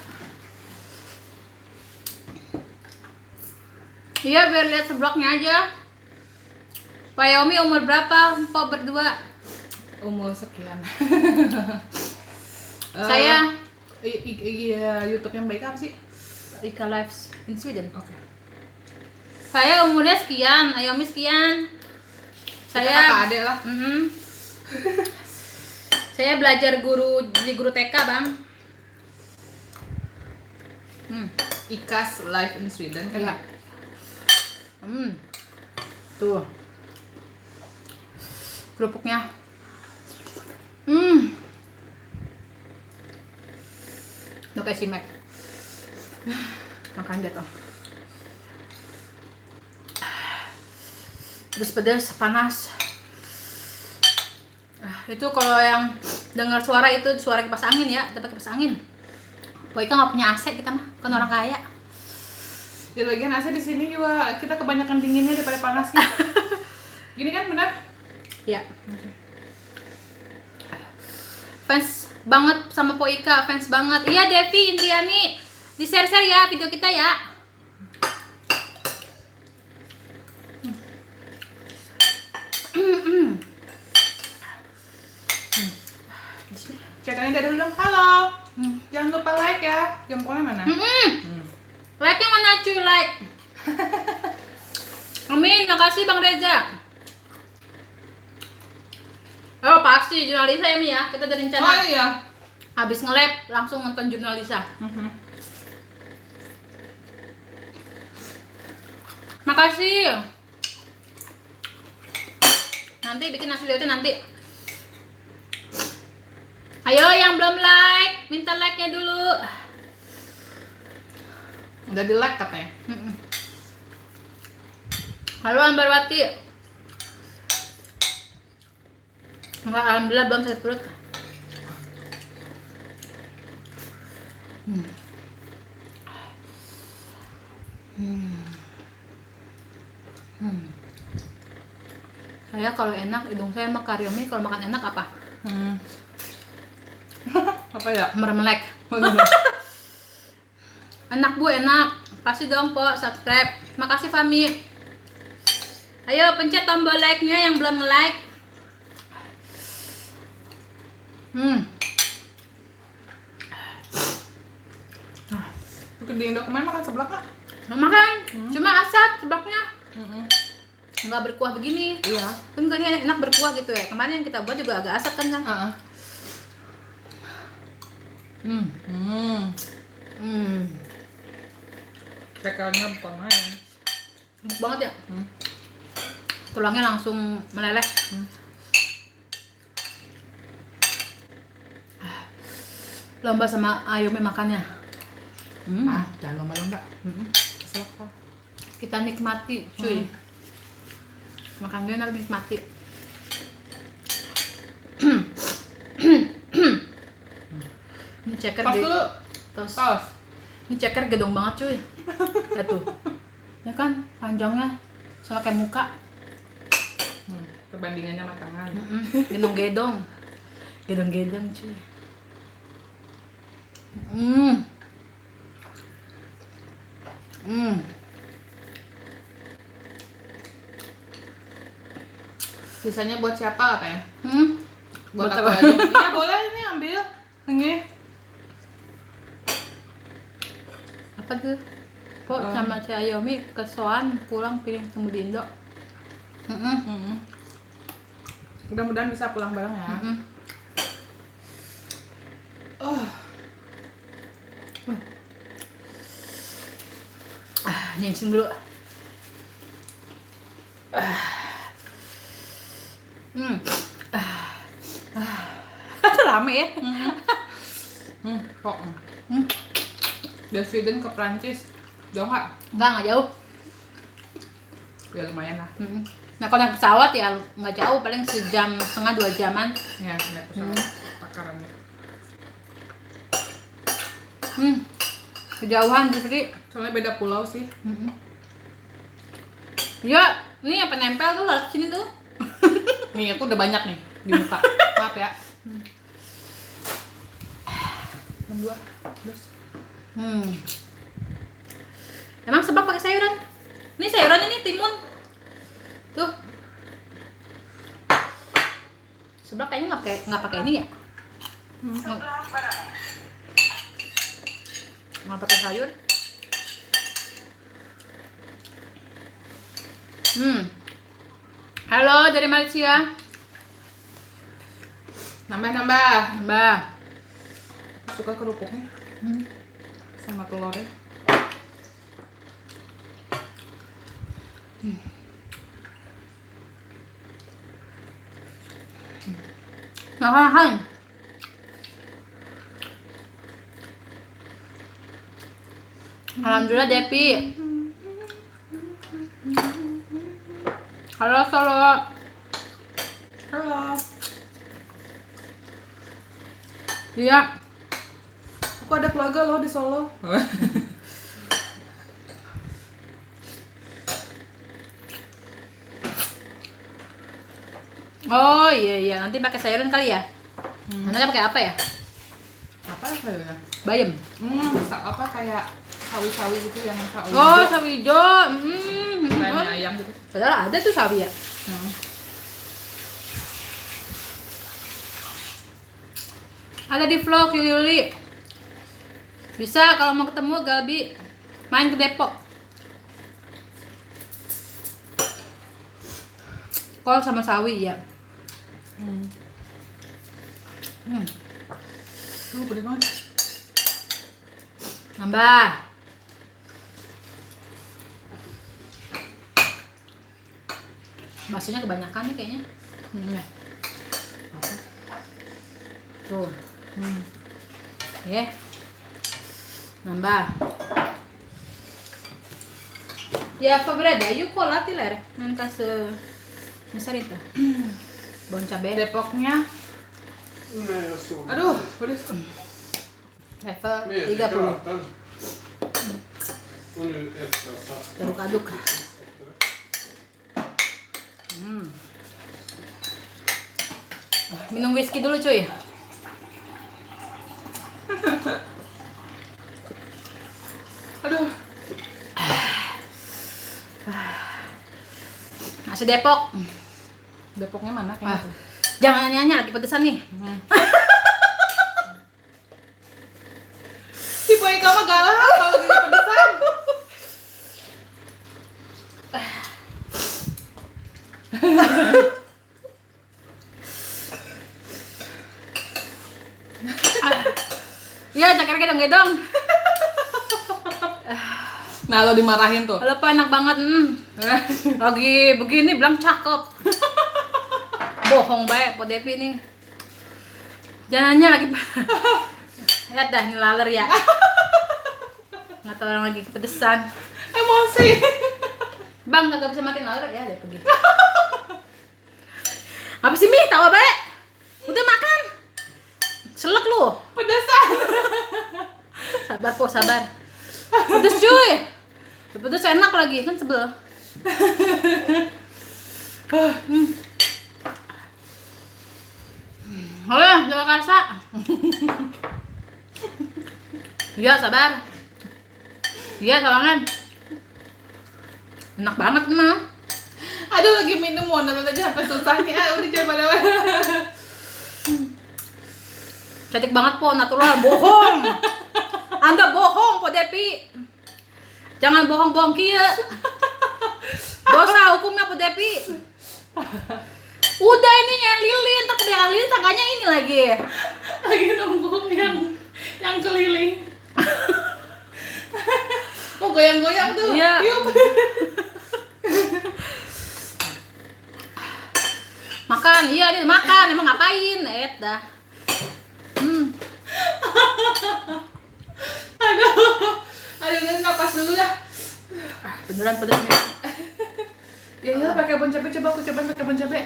Iya, biar lihat seblaknya aja. Pak Yomi umur berapa? Empok berdua.
Umur sekian.
Saya
YouTube yang baik apa sih?
Ika Lives in Sweden.
Oke.
Saya umurnya sekian, Ayomi sekian.
Saya
Saya
kakak adek lah.
Saya belajar jadi guru TK, Bang.
Ikas live in Sweden kan?
Iya. Tuh. Kerupuknya. Udah kayak simek. Makan dia tuh. Pedes-pedes, panas. Itu kalau yang dengar suara itu suara kipas angin ya, dapat kipas angin. Boy kan nggak punya AC, kita mah kan orang kaya.
Ya lagian AC di sini juga kita kebanyakan dinginnya daripada panasnya. Gini kan benar?
Ya. Fans banget sama Po Ika, fans banget. Iya Devi, Indriani, di share ya video kita ya.
Ceritanya dari dulu dong. Halo. Jangan lupa like ya. Jempolnya mana?
Like yang mana cuy, like. Amin, makasih Bang Reza. Oh pasti jurnalisa ya Mi ya, kita ada rencana.
Oh iya.
Habis nge-lab langsung nonton jurnalisa. Makasih. Nanti bikin nasi liwetnya nanti. Ayo yang belum like, minta like-nya dulu.
Udah di like katanya.
Halo Ambarwati. Enggak, alhamdulillah belum sakit perut. Saya kalau enak hidung saya sama Karyomi kalau makan enak apa?
Apa ya?
Mermelek. Enak Bu, enak. Pasti dong Po, subscribe. Makasih Fami. Ayo pencet tombol like-nya yang belum like.
Di Indo kemarin makan seblak kak?
Makan, cuma asap seblaknya. Nggak berkuah begini.
Iya.
Kan ini enak berkuah gitu ya. Kemarin yang kita buat juga agak asap kan kan?
Cekelnya bukan main.
Enak banget ya. Tulangnya langsung meleleh. Lomba sama Ayomi makannya.
Jangan lomba-lomba.
Kita nikmati cuy. Makan dia enak nikmati. Ini ceker
Pas dulu.
tos.
Tos.
Ini ceker gedong banget cuy. Lihat tuh. Ya kan panjangnya sama kayak muka.
Perbandingannya sama tangan.
Gedong-gedong. Gedong-gedong cuy.
Sisanya buat siapa katanya? Buat
Buat
aku
apa?
aja. Iya boleh ini ambil. Ini.
Apa tuh? Kok sama si Ayomi kesoan pulang pilih temu di Indo.
Mudah-mudahan bisa pulang bareng ya.
Nyincin dulu. Rame ya.
Kok. Dari Sweden ke Prancis jauh nggak?
Enggak jauh.
Ya lumayan lah.
Nah kalau naik pesawat ya nggak jauh, paling sejam setengah 2 jaman.
Ya naik pesawat takarannya.
Kejauhan justru.
Soalnya beda pulau sih.
Ya, ini yang penempel tuh lewat sini tuh.
Nih aku udah banyak nih di muka. Maaf ya. 2 terus.
Emang sebab pakai sayuran? Ini sayuran ini timun. Tuh. Sebelah kayaknya nggak pakai ini ya? Nggak pakai sayur. Halo dari Malaysia.
Nambah.
Mbak.
Suka kerupuknya. Sama telurnya.
Makan. Alhamdulillah Depi. Halo Solo.
Halo.
Iya.
Aku ada keluarga loh di Solo.
Oh iya nanti pakai sayuran kali ya. Nanti pakai apa ya?
Apa sayurnya?
Bayam.
Apa kayak sawi-sawi gitu yang sawi.
Oh sawi hijau.
Kayak ayam gitu.
Padahal ada tuh sawi ya. Ada di vlog Yuli. Bisa kalau mau ketemu Gabi main ke Depok. Kol sama sawi ya.
Tuh gede banget.
Nambah. Baksonya kebanyakan nih kayaknya. Tuh. Nambah. Ya, favorita, io colatile, mentas mesarita. Bon cabai.
Depoknya.
Nej, jag såg.
Aduh, pedes.
Level
Med
30.
gröten. Och nu extra salt.
Aduk-aduk. Minum whisky dulu cuy.
Aduh.
Nasi Depok.
Depoknya mana
Ah,
kayaknya?
jangan nanya lagi pedesan nih.
Si Boy kamu galak kalau lagi pedesan.
Iya, cakar gedong-gedong.
Nah, lo dimarahin tuh.
Kalau apa enak banget. Lagi begini bilang cakep. Bohong baik Po Devi nih. Jangannya lagi. Lihat dah ini laler ya. Nggak tahu orang lagi kepedesan.
Emosi.
Bang kagak bisa matiin laler ya, dia pergi. Apa sih Mi? Tahu apa? Udah makan. Selek lu.
Pedesan.
Sabar Po, sabar. Pedes cuy. Pedes enak lagi kan sebel. Oh, jangan karsa. Iya, sabar. Iya, sawangan. Enak banget nih, mah.
Aduh, lagi minum mau nonton aja sampai susah nih. Ah, udah coba lewat.
Cantik banget po, natural. Bohong. Anda bohong po, Depi. Jangan bohong-bohong kia. Dosa hukumnya po, Depi. Udah ini yang lilin, tak ada lilin, tangganya ini lagi.
Lagi nunggu yang keliling. Oh, goyang-goyang tuh.
Iya.
Yuk.
Makan, iya dia makan, emang ngapain? Dah.
Aduh, ini napas dulu dah.
Beneran pedes nih.
Ya, pakai bon cabe, coba aku coba pakai bon cabe.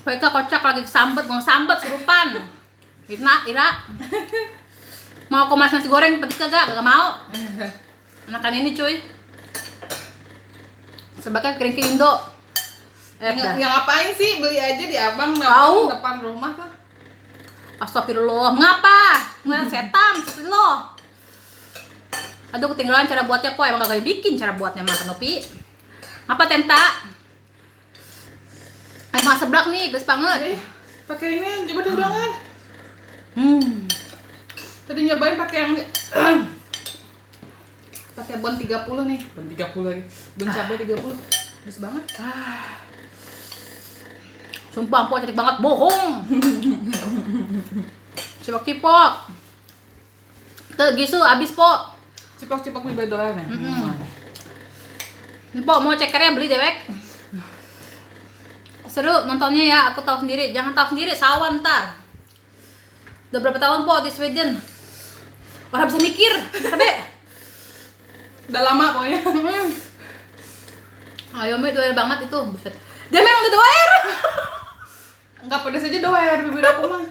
Mereka kocak lagi sambet, mau sambet serupan. Ira. Mau aku masak nasi goreng pedes kagak? Gak mau. Makan ini cuy. Sebagai kering Indo.
Yang ngapain sih? Beli aja di abang
Tahu.
depan rumah tuh.
Astagfirullah. Ngapa? Nggak setan, astagfirullah. Aduh ketinggalan cara buatnya kok, emang gak bikin cara buatnya makan Nopi. Apa tenta? Emang seblak nih, guys banget.
Pakai ini coba ulangan. Tadi nyobain pakai yang pakai bon 30 nih. Bon 30 lagi. Bon cabai 30. Bagus banget.
Sumpah, po cantik banget, bohong. Cipok-cipok. Tuh, gisu abis, po.
Cipok-cipok beli bedoan ya.
Ini, po, mau cekernya beli dewek. Seru nontonnya ya, aku tahu sendiri. Jangan tahu sendiri, sawan ntar. Udah berapa tahun, po, di Sweden. Orang bisa mikir, tapi
Udah lama pokoknya.
Ayo, doer banget itu. Buset. Dia memang udah doer.
Enggak pedes aja doer bibir aku mah.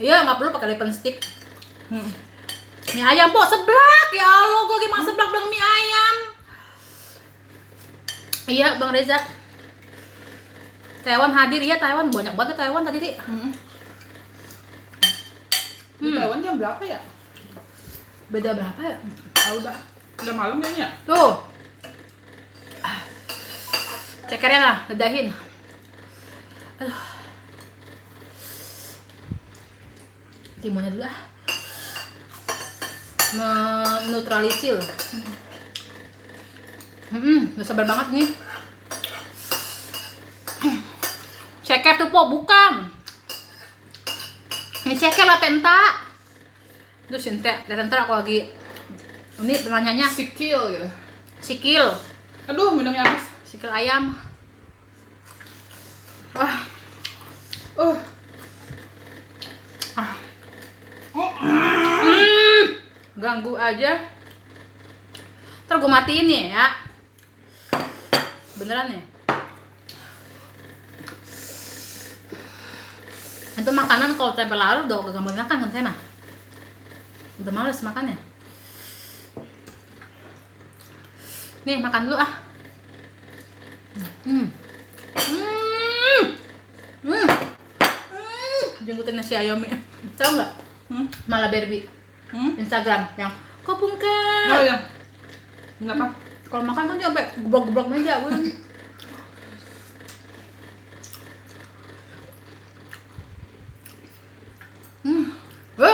Iya, nggak perlu pakai lemon stick. Mie ayam, po, seblak. Ya Allah, gue lagi makan seblak dengan mie ayam. Iya, Bang Reza. Taiwan hadir, iya Taiwan banyak banget Taiwan tadi, Dik.
Di Taiwan jam berapa ya?
Beda berapa ya?
Ah, udah malam kayaknya.
Tuh. Cekernya lah, ledahin. Aduh. Timunnya dulu ah. Menetralisir. Udah sabar banget nih. Ceker tuh, po, bukan. Ini ceker lah, tenta. Terus tenta aku lagi ini penanyanya
Sikil gitu.
sikil.
Aduh, minumnya habis.
Sikil ayam. Wah. Ganggu aja. Ntar gue matiin nih ya. Beneran ya. Itu makanan kalau tempel larut udah gak mau makan kan saya mah. Udah males makannya. Nih makan dulu ah. Jenggutin nasi ayam ya. Tahu nggak? Malah Barbie. Instagram yang kopungkan.
Oh ya. Kenapa?
Kalau makan kan dia sampai geblok-geblok meja gue.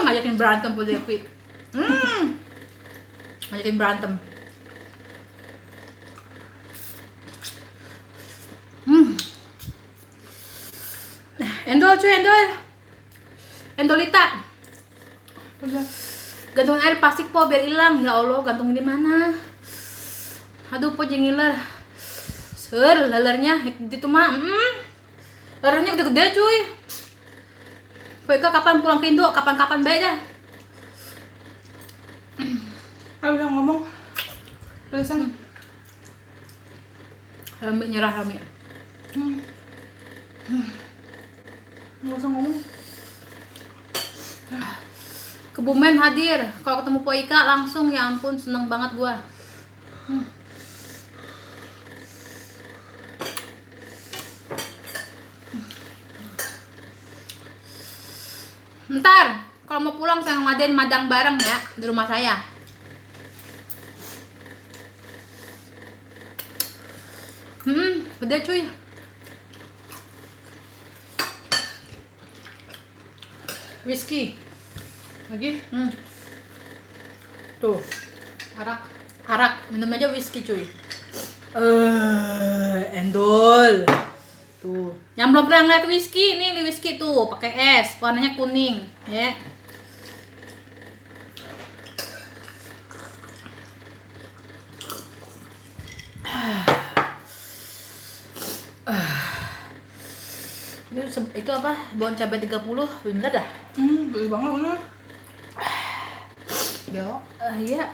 Ngajakin berantem Bu Devi. Ngajakin berantem. Endol cuy, endol. Endolita. Gantungin air plastik po biar hilang. Ya Allah, gantungin di mana? Aduh, po jengiler. Ser, lelernya itu mah. Lelernya udah gede cuy. Ika kapan pulang ke Indo? Kapan-kapan beda.
Ah, udah ngomong. Tulisan.
Rami nyerah Rami.
Nggak usah ngomong.
Kebumen hadir. Kalau ketemu Po Ika langsung, ya ampun seneng banget gua. Ntar, kalau mau pulang saya ngadain madang bareng ya di rumah saya. Pedas cuy. Whisky.
Lagi?
Tuh, arak. Minum aja whisky cuy. Endol. Tuh, yang belum pernah ngeliat whisky, ini whisky tuh, pakai es, warnanya kuning, ya. Itu apa? Bawang cabai 30, bener dah.
Beli banget bener. Ya.
Iya.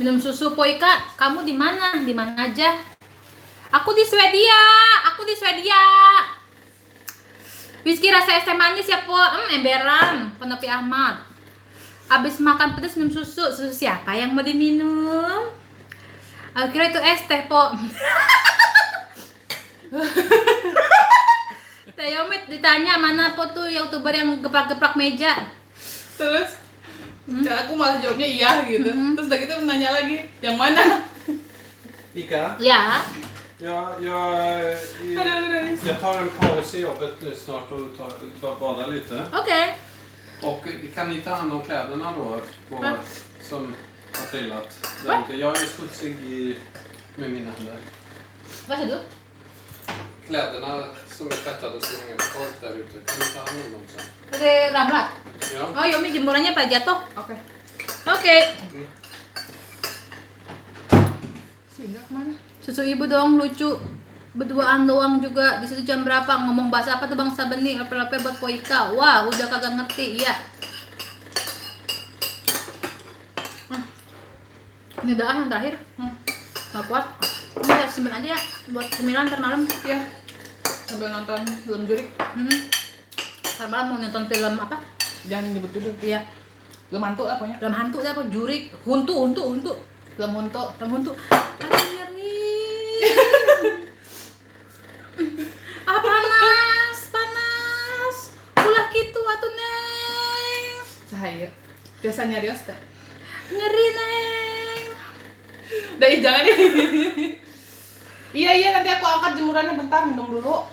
Minum susu Poika, kamu di mana? Di mana aja? Aku di Swedia. Whisky rasa es teh manis ya, Po. Emberan, Penepi Ahmad. Abis makan pedas minum susu. Susu siapa yang mau diminum? Aku kira itu es teh, Po. Teh Yomit ditanya mana Po tuh youtuber yang geplak-geplak meja.
Terus aku malah jawabnya iya gitu. Terus udah gitu nanya lagi, yang mana?
Ika?
Ya.
Jag tar en paus i jobbet nu snart och badar lite.
Oke.
Och kan ni ta hand om kläderna då
Va?
som har trillat?
Va?
Jag är smutsig med mina händer.
Vad sa du?
Kläderna som är tvättade som hänger kvar där ute. Kan ni ta hand om dem sen?
Dari Ramlat.
Ja.
Oh, Yomi jemurannya pada jatuh.
Oke.
Oke.
Singgah mana?
Susu ibu dong lucu. Berduaan doang juga. Di situ jam berapa? Ngomong bahasa apa tuh Bang Sabeni? Lepe-lepe buat Poika. Wah, udah kagak ngerti. Iya. Ini udah yang terakhir. Nggak kuat. Ini ya, simpen aja ya. Buat cemilan ntar malam.
Ya. Sambil nonton film jurik.
Ntar malam mau nonton film apa?
Jangan nyebut judul.
Iya.
Film hantu apa ya?
Film hantu apa? Jurik. Huntu.
Film hantu.
Film hantu. Aduh, nyeri. Panas. Ulah gitu atuh, Neng.
Cahaya. Biasanya Rios teh.
Nyeri, Neng.
Udah jangan deh. Iya nanti aku angkat jemurannya bentar, minum dulu.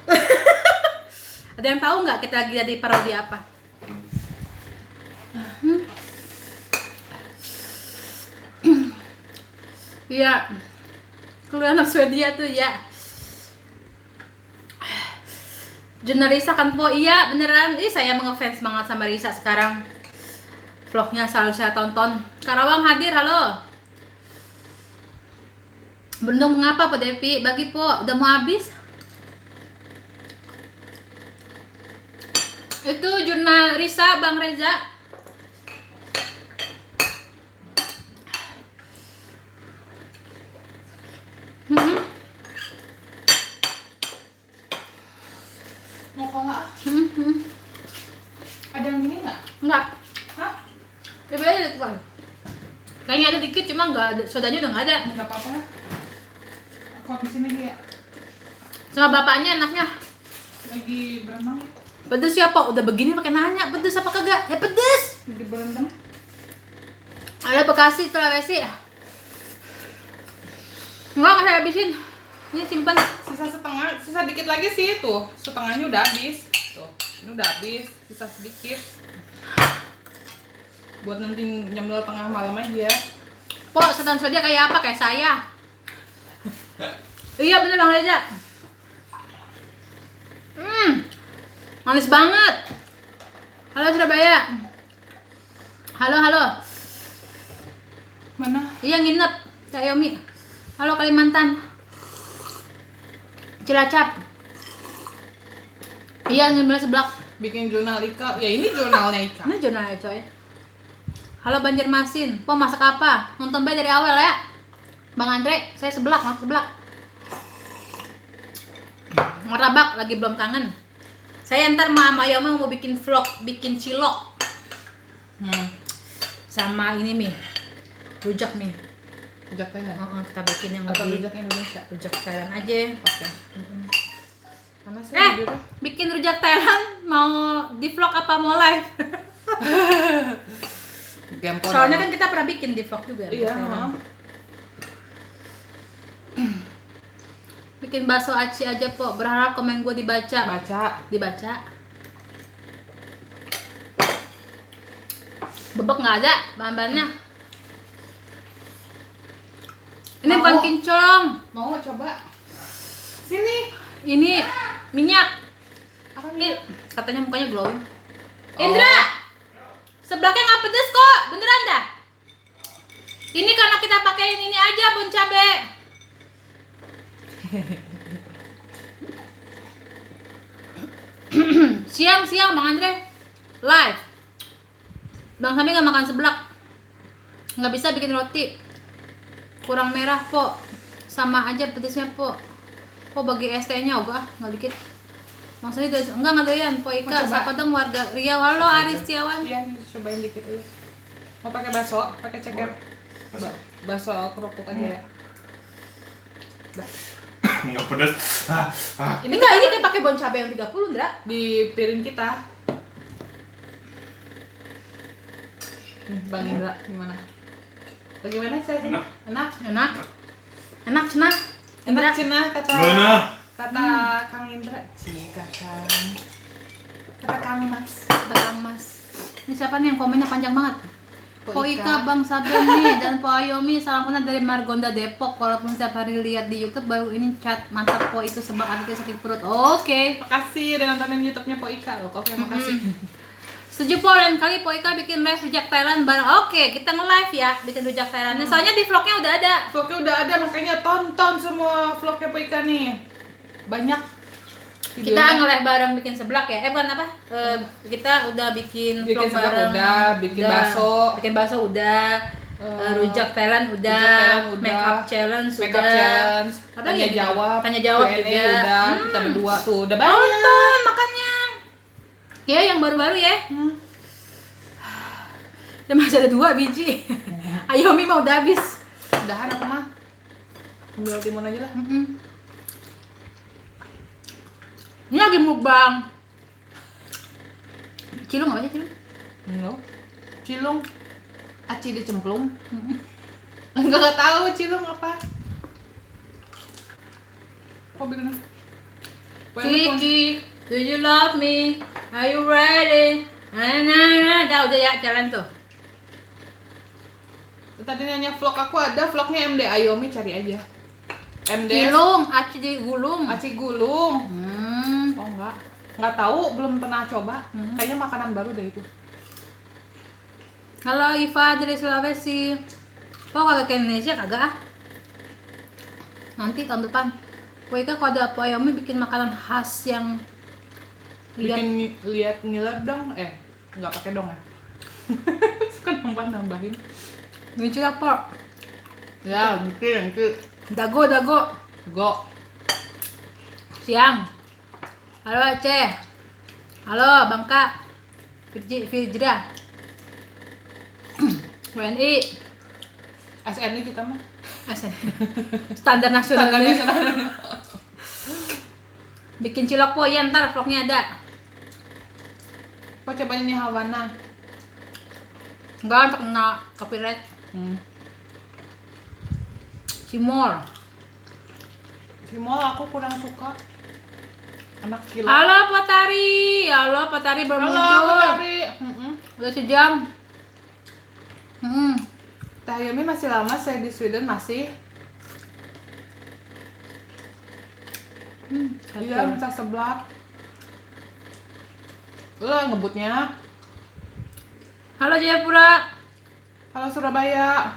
Ada yang tahu nggak kita lagi jadi parodi apa? Iya. Keluar anak Swedia tuh ya. Juna Risa kan Po, iya beneran. Ih, saya ngefans banget sama Risa sekarang. Vlognya selalu saya tonton. Karawang hadir, halo. Bendung mengapa Po Devi? Bagi Po, udah mau habis. Itu Jurnal Risa, Bang Reza.
Mau cola? Ada yang ini nggak?
Enggak.
Hah?
Coba aja deh, Bang. Kayaknya ada dikit, cuma nggak ada. Sodanya udah nggak ada.
Nggak apa-apa ya. Aku habisin lagi ya.
Sama bapaknya, anaknya.
Lagi berenang.
Pedes ya, Po? Udah begini pakai nanya, pedes apa kagak? Ya pedes.
Lagi berendam.
Ada Bekasi, Sulawesi. Enggak saya habisin. Ini simpan.
Sisa setengah, sisa dikit lagi sih tuh. Setengahnya udah habis. Tuh, ini udah habis. Sisa sedikit. Buat nanti jam 2 tengah malam aja.
Po, setan Swedia kayak apa? Kayak saya. Iya bener Bang Reza. Manis banget. Halo Surabaya. Halo.
Mana?
Iya nginep, Kak Yomi. Halo Kalimantan. Cilacap. Iya nginep sebelah.
Bikin jurnal Ika. Ya ini jurnalnya Ika.
Mana jurnalnya coy? Halo Banjarmasin. Po masak apa? Nonton baik dari awal ya. Bang Andre, saya sebelah, masak sebelah. Martabak lagi belum kangen. Saya ntar sama Yoma mau bikin vlog, bikin cilok. Sama ini nih. rujak nih.
Rujak Thailand.
Kita bikin yang
Atau
lebih
rujak Indonesia.
rujak Thailand aja.
Oke. Panas ya bibirnya.
Bikin rujak Thailand mau di vlog apa mau live?
Gempor.
Soalnya kan kita pernah bikin di vlog juga.
Iya.
Bikin bakso aci aja po, berharap komen gue dibaca. Dibaca. Bebek nggak ada bahan-bahannya. Ini bukan kinclong.
Mau coba? Sini.
Ini minyak.
Apa
Ini
nih?
katanya mukanya glowing.
Oh.
Indra, sebelahnya nggak pedes kok, beneran dah. Ini karena kita pakein ini aja bun cabe. Siang Bang Andre live. Bang Sami nggak makan seblak, nggak bisa bikin roti, kurang merah po, sama aja pedesnya po. Po bagi ST-nya nggak dikit. Bang Sami enggak doyan po Ika. Siapa dong warga Riau? Halo Aris Setiawan.
Iya, cobain dikit aja. Mau pakai bakso, pakai ceker. Bakso kerupuk aja ya.
Nggak pedas.
Ini enggak, ini kan pakai bon cabai yang 30, Ndra.
Di piring kita. Bang Indra gimana? Bagaimana saya?
Enak.
Enak cenah.
Enak cenah kata
Mana?
Kang Indra. Kata Kang Mas.
Bang Mas. Ini siapa nih yang komennya panjang banget?
Po
Po Ika, Bang Sabun nih, dan Po Ayomi, salam kenal dari Margonda Depok. Walaupun setiap hari lihat di YouTube, baru ini chat mantap Po itu sebab adiknya sakit perut. Oke.
Makasih udah nontonin YouTube-nya Po Ika loh. Oke, makasih.
Setuju Po, lain kali Po Ika bikin live rujak Thailand bareng. Oke, kita nge-live ya, bikin rujak Thailandnya. Soalnya di vlognya udah ada.
Vlognya udah ada, makanya tonton semua vlognya Po Ika nih. Banyak.
Kita nge-live bareng bikin seblak ya. Bukan apa? Kita udah bikin vlog
seblak
bareng.
udah, bikin bakso.
Bikin bakso udah. Rujak Thailand udah. Makeup challenge
Makeup
udah.
challenge.
Apa
Tanya
lagi?
jawab.
Tanya jawab
Q&A
juga.
udah. Kita berdua tuh udah banyak.
Nonton makanya. Ya yang baru-baru ya. Dan masih ada 2 biji. Ayomi mau udah habis.
Udahan aku mah. Ambil timun aja lah.
Ini lagi mukbang. Cilung apa sih cilung?
Enggak. Cilung. Aci dicemplung. Enggak tahu cilung apa. Kok bikin?
Kiki, do you love me? Are you ready? Udah ya jalan tuh.
Tadi nanya vlog aku ada, vlognya MD Ayomi, cari aja. MD
Cilung, aci di gulung.
Aci gulung. Oh enggak tahu, belum pernah coba. Kayaknya makanan baru deh itu.
Halo Iva dari Sulawesi. Oh kalau ke Indonesia kagak ah. Nanti tahun depan. Wika kalau ada apa Ayomi bikin makanan khas yang
Lihat ngiler dong. Enggak pakai dong ya. Suka nambahin.
lucu apa?
Ya, bikin nanti.
Dago.
Go.
Siang. Halo Aceh. Halo Bangka. Fijra. WNI.
SNI kita mah.
Standar nasional.
Standar nasional.
Bikin cilok po, ya ntar vlognya ada.
Kok cobain nih Havana?
Enggak, untuk kena copyright. Cimol.
Cimol aku kurang suka. Anak kilo.
Halo Patari. Halo Patari baru
Halo,
muncul.
Patari.
Udah sejam.
Teh Yumi masih lama, saya di Sweden masih. Iya, minta seblak. Lo ngebutnya.
Halo Jayapura.
Halo Surabaya.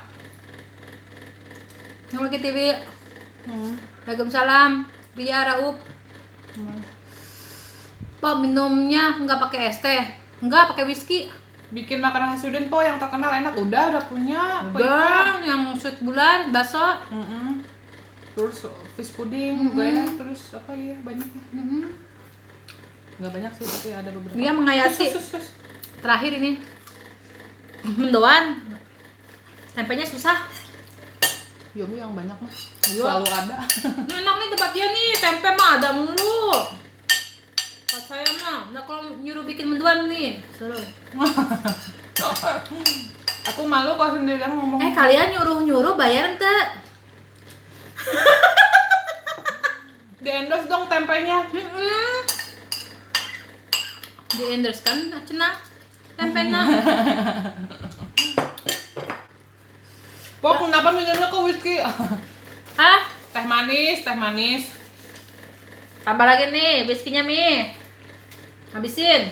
Nomor TV. Waalaikumsalam. Ria Raup. Pak minumnya nggak pakai es teh, nggak pakai whisky.
Bikin makanan khas Sweden po yang terkenal enak. Udah punya.
Udah, yang sweet bulan, bakso.
Terus fish pudding juga enak. Terus apa ya banyaknya? Nggak banyak sih tapi ada beberapa.
Dia mengayati.
Sus.
Terakhir ini mendoan. Tempenya susah.
Yomi yang banyak mah.
Iya.
Selalu ada.
Ini enak nih tempat dia nih, tempe mah ada mulu. Pas saya mah, nah kalau nyuruh bikin menduan nih, seru.
Aku malu kalau sendirian ngomong.
Kalian nyuruh bayar enggak?
Di endorse dong tempenya.
Di endorse kan, cenah tempena.
Pok, kenapa minumnya ke whisky?
Hah?
Teh manis, teh manis.
Tambah lagi nih, whiskinya Mi. Habisin.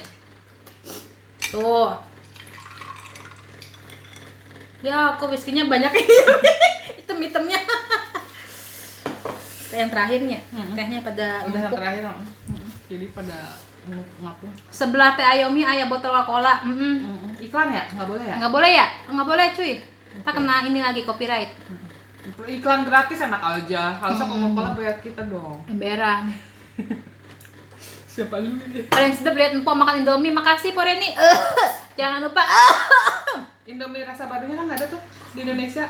Tuh. Ya, kok whiskinya banyak item-itemnya. Teh yang terakhirnya, tehnya pada
Udah yang
empuk.
terakhir. Jadi pada ngapung.
Sebelah teh Ayomi aya botol Coca-Cola.
Iklan ya? Nggak boleh ya?
Nggak boleh ya? Nggak boleh cuy. Kita kena ini lagi copyright.
Iklan gratis enak aja. Harusnya Coca-Cola bayar kita dong.
Emberan.
Siapa dulu deh?
Paling sedap lihat empok makan Indomie. Makasih Po Reni. Jangan lupa.
Indomie rasa barunya kan nggak ada tuh di Indonesia.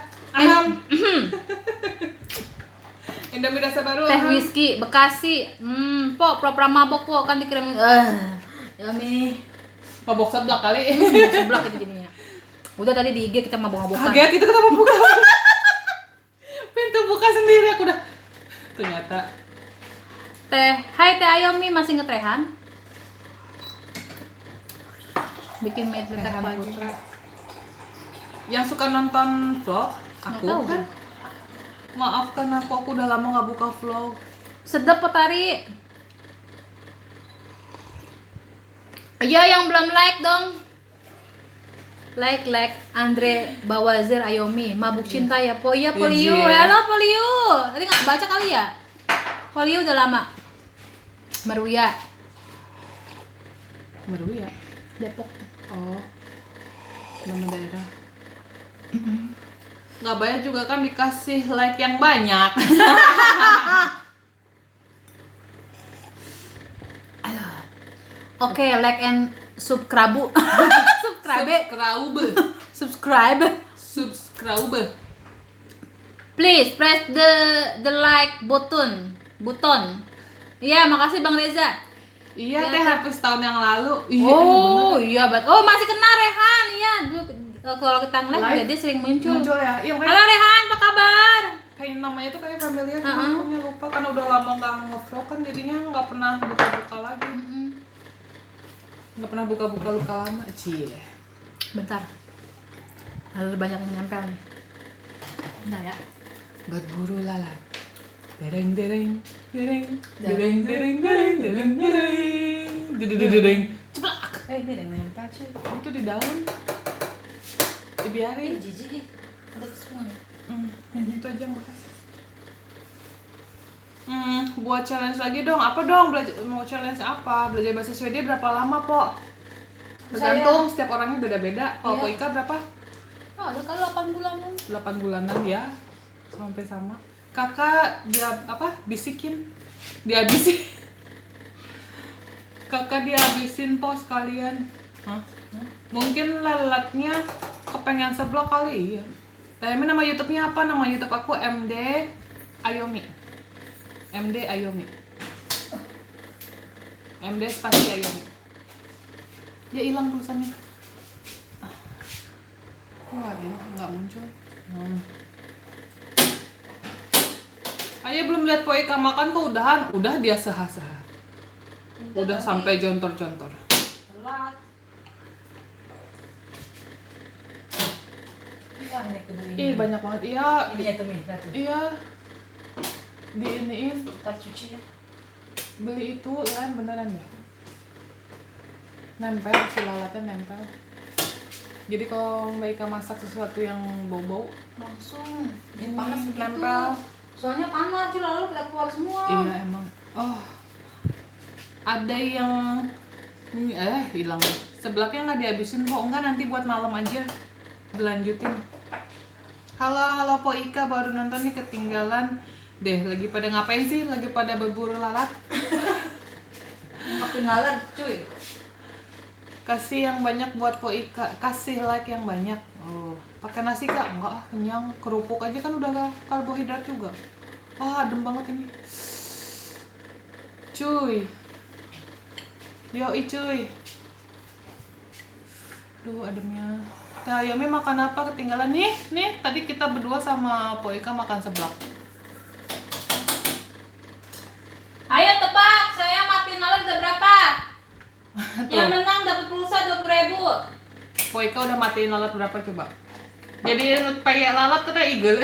Indomie rasa baru.
Teh whisky Bekasi. Po pura-pura mabok po kan dikirim. Yummy.
Mabok seblak kali.
Seblak itu jadinya. Udah tadi di IG kita mabok-mabokan.
Kaget itu kenapa buka? Pintu buka sendiri aku udah. Ternyata.
Hai Teh Ayomi masih ngetrehan? Bikin medley teh pagi.
Yang suka nonton vlog, aku
Nggak tahu,
kan. Maafkan aku udah lama nggak buka vlog.
Sedap Potari. Iya yang belum like dong. Like Andre Bawazir Ayomi mabuk cinta ya Po. Iya Polio.
Iya.
Halo Polio. Tadi nggak baca kali ya? Polio udah lama. Meruya
Meru ya?
Depok.
Oh, nama daerah. Nggak bayar juga kan dikasih like yang banyak.
Oke, like and subscribe.
Subscribe.
Please press the like button. Iya, makasih Bang Reza.
Iya
Ya,
teh
Kak.
hampir setahun yang lalu. Iya,
Oh
bener.
iya oh masih kena Rehan iya dulu kalau kita ngeliat
Live?
juga dia sering muncul.
Muncul ya. Iya,
Halo Rehan apa kabar?
kayak namanya tuh kayak familiar,
Uh-uh.
namanya lupa karena udah lama nggak nge-vlog kan jadinya nggak pernah buka-buka lagi. Nggak pernah buka-buka luka lama. Cie.
Bentar. Ada banyak yang nempel nih. Bentar ya.
Berburu lalat. Dereng dereng dereng dereng dereng dereng dereng dereng dereng dereng. Ceplak.
Ini yang nempel cuy.
Itu di dalam. Dibiarin.
Jijik nih. Ada semua.
Itu aja yang bekas. Buat challenge lagi dong. Apa dong? Mau challenge apa? Belajar bahasa Swedia berapa lama, Po? Tergantung, setiap orangnya beda-beda. Kalau
Iya.
Po Ika berapa?
Ada kali 8 bulan.
8 bulanan ya. Sampai sama. Kakak dia apa? Bisikin. Dihabisin. Kakak dihabisin Po sekalian. Hah? Mungkin lalatnya kepengen seblak kali ya. Tapi nama YouTube-nya apa? Nama YouTube aku MD Ayomi. MD Ayomi. MD spasi Ayomi. Dia hilang tulisannya. Wah, dia nggak muncul. Ayah belum lihat Po Ika makan tuh udahan. Udah dia seha-seha. Udah sampai jontor-jontor.
Telat.
Ih, banyak banget. Iya.
Ini ya temen,
Iya. Diiniin.
kita cuci ya.
Beli itu ya beneran ya. Nempel, si lalatnya nempel. Jadi kalau Mbak Ika masak sesuatu yang bau-bau,
Langsung.
ini
Panas begitu.
nempel.
Soalnya panas cuy lalu kita keluar semua.
Iya emang. Oh, ada yang hilang. Sebelaknya nggak dihabisin kok, enggak nanti buat malam aja dilanjutin. Halo Po Ika baru nonton nih ketinggalan deh. Lagi pada ngapain sih? Lagi pada berburu lalat.
Ketinggalan cuy.
Kasih yang banyak buat Po Ika. Kasih like yang banyak. Oh, pakai nasi Kak? Enggak, ah, kenyang. Kerupuk aja kan udah karbohidrat juga. Ah, adem banget ini. Cuy. Yoi cuy. Duh, ademnya. Nah, Yomi makan apa ketinggalan nih? Nih, tadi kita berdua sama Po Ika makan seblak.
Ayo tebak, saya matiin lalat udah berapa? Yang menang dapat pulsa 20.000.
Po Ika udah matiin lalat berapa coba? Jadi pakai lalat tuh kayak igel.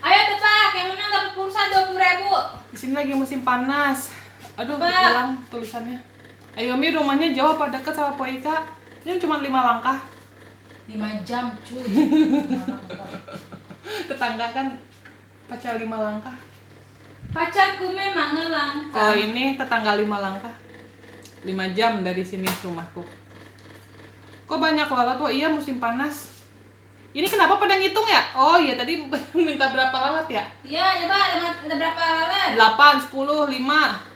Ayo tebak, yang menang dapat pulsa 20.000.
Di sini lagi musim panas. Aduh,
Pak.
hilang tulisannya. Ayomi rumahnya jauh apa dekat sama Po Ika? Ini cuma 5 langkah.
5 jam cuy.
Tetangga kan pacar 5 langkah.
Pacarku memang ngelang.
Oh, ini tetangga 5 langkah. 5 jam dari sini rumahku. Kok banyak lalat? Wah iya musim panas. Ini kenapa pada ngitung ya? Oh iya tadi minta berapa lalat ya?
Iya, coba ada berapa lalat?
8, 10, 5.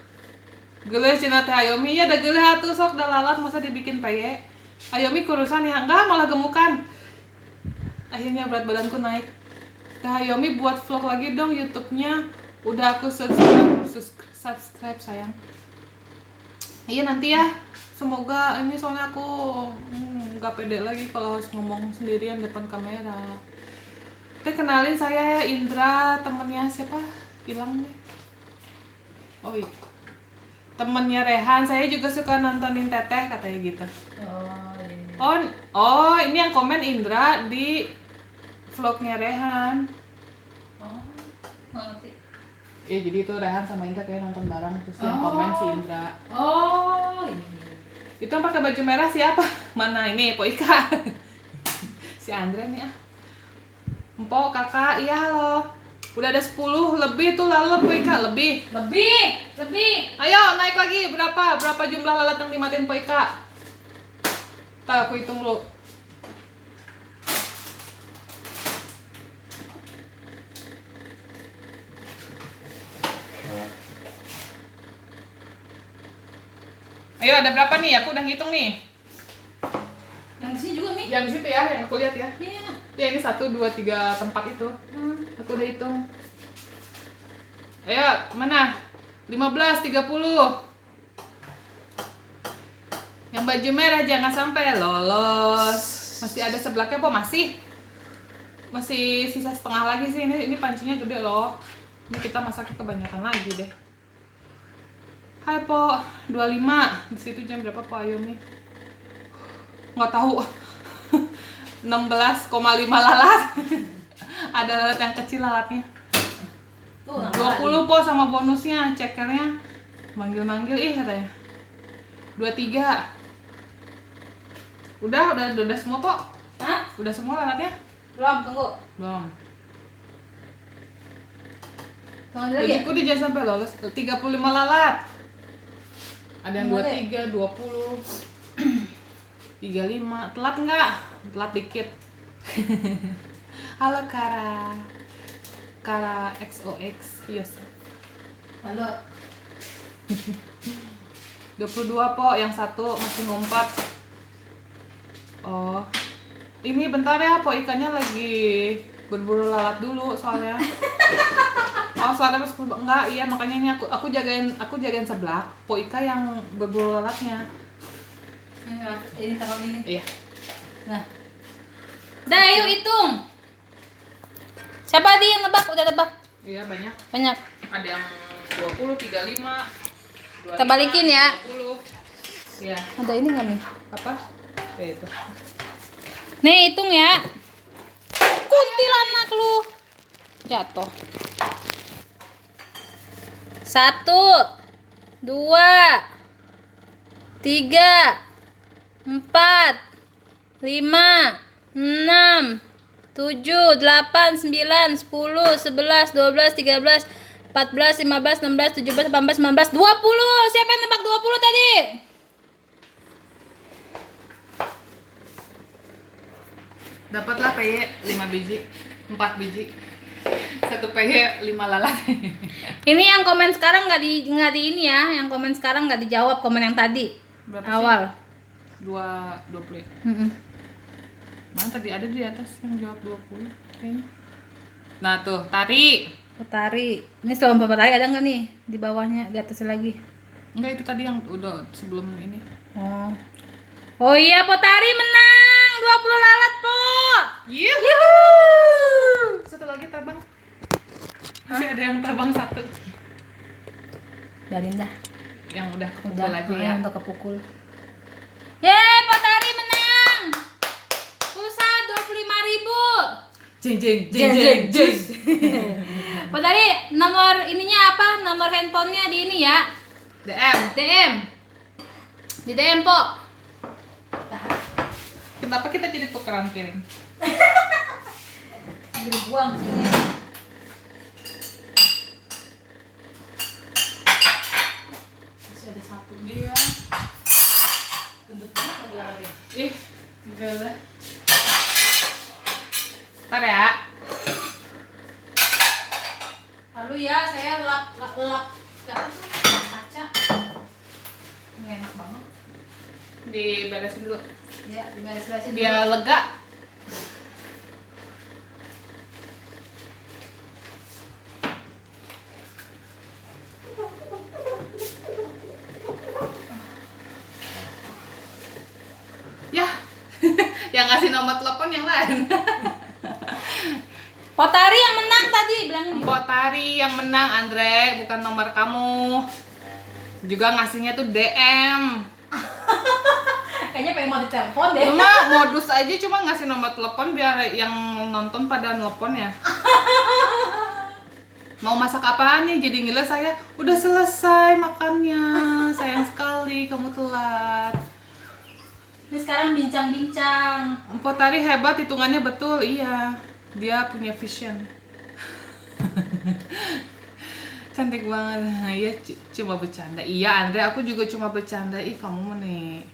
Geuleuh cenah teh Ayomi ya da geuleuh atuh sok da lalat masa dibikin peye. Ayomi kurusan ya enggak malah gemukan. Akhirnya berat badanku naik. Teh Ayomi buat vlog lagi dong YouTube-nya. Udah aku subscribe sayang. Iya nanti ya. Semoga ini soalnya aku nggak pede lagi kalau harus ngomong sendirian depan kamera. Oke, kenalin saya ya Indra, temennya siapa? Hilang nih. Oh iya. Temennya Rehan, saya juga suka nontonin Teteh katanya gitu. Oh, ini yang komen Indra di vlognya Rehan.
Ngerti.
Iya jadi itu Rehan sama Indra kayak nonton bareng terus yang komen si Indra.
Oh, ini.
Itu yang pakai baju merah siapa? Mana ini? Po Ika. Si Andre nih ah. Empok, kakak, iya halo. Udah ada 10 lebih tuh lalat Po Ika, lebih.
Lebih.
Ayo naik lagi berapa? Berapa jumlah lalat yang dimatiin Po Ika? Ntar aku hitung dulu. Ayo ada berapa nih? Aku udah ngitung nih.
Yang di sini juga nih.
Yang di situ ya, yang aku lihat ya.
Iya.
Ya ini 1, 2, 3 tempat itu. Aku udah hitung. Ayo, mana? 15, 30. Yang baju merah jangan sampai lolos. Masih ada sebelaknya po? Masih sisa setengah lagi sih. Ini pancinya gede loh. Ini kita masaknya kebanyakan lagi deh. Hai po, 25. Di situ jam berapa po Ayomi? Nggak tahu. 16,5 lalat. Ada lalat yang kecil lalatnya.
Tuh,
20 po sama bonusnya, cekernya. Manggil-manggil katanya. 23. Udah semua po?
Hah?
Udah semua lalatnya?
Belum, tunggu.
Belum.
Tunggu lagi.
Jadi aku dia jangan sampai lolos. 35 lalat. Ada yang
Boleh.
23, 20. 35. Telat enggak? Telat dikit. Halo Kara. Kara XOX. Yes.
Halo.
22 po, yang satu masih ngumpat. Oh. Ini bentar ya, po ikannya lagi berburu lalat dulu soalnya. Oh, soalnya enggak, iya makanya ini aku jagain sebelah. Po Ika yang berburu lalatnya.
Ini taruh ini.
Iya.
Nah. Dah, ayo hitung. Siapa tadi yang nebak? Udah nebak.
Iya, banyak.
Banyak.
Ada yang 20, 35. 25,
Kita balikin ya.
20. Iya.
Ada ini nggak nih?
Apa? Itu.
Nih, hitung ya. Kuntilanak lu. Jatuh. 1, 2, 3, 4, 5, 6, 7, 8, 9, 10, 11, 12, 13, 14, 15, 16, 17, 18, 19, 20. Siapa yang nebak 20 tadi?
Dapatlah PY 5 biji, 4 biji. 1 PY 5 lalat.
Ini yang komen sekarang nggak di ini ya, yang komen sekarang nggak dijawab komen yang tadi.
Berapa
Awal.
sih? 20 ya?
Mm-mm.
Mana tadi ada di atas yang jawab 20 kayaknya. Nah tuh, tari.
Potari. Ini sebelum potari ada nggak nih di bawahnya, di atasnya lagi?
Enggak, itu tadi yang udah sebelum ini.
Oh. Oh iya, Potari menang 20 lalat, Po.
Yuhu. Satu lagi terbang. Masih ada yang terbang satu.
Biarin dah.
Yang udah kepukul
Udah
aja ya.
untuk kepukul. Yeay, Potari menang. Pulsa 25.000.
Jeng jeng jeng jeng jeng.
Potari, nomor ininya apa? Nomor handphonenya di ini ya.
DM.
DM. Di DM, Po.
Kenapa kita jadi tukeran piring?
Dibuang ini. Masih ada satu.
Iya. Ih, enggak. Ntar ya.
Lalu ya, saya lap kaca. Ini enak banget.
Diberesin dulu.
Ya, diberes-beresin dulu.
Biar lega. Ya, yang ngasih nomor telepon yang lain.
Potari yang menang tadi bilangin.
Mpok Tari yang menang, Andre, bukan nomor kamu. Juga ngasihnya tuh DM.
Kayaknya pengen mau ditelepon deh.
Cuma modus aja, cuma ngasih nomor telepon biar yang nonton pada nelpon ya. Mau masak apaan nih? Jadi ngiler saya. Udah selesai makannya. Sayang sekali kamu telat.
Ini sekarang bincang-bincang.
Mpok Tari hebat, hitungannya betul. Iya, dia punya vision. Cantik banget. Nah, iya, cuma bercanda. Iya, Andre, aku juga cuma bercanda. Ih, kamu nih.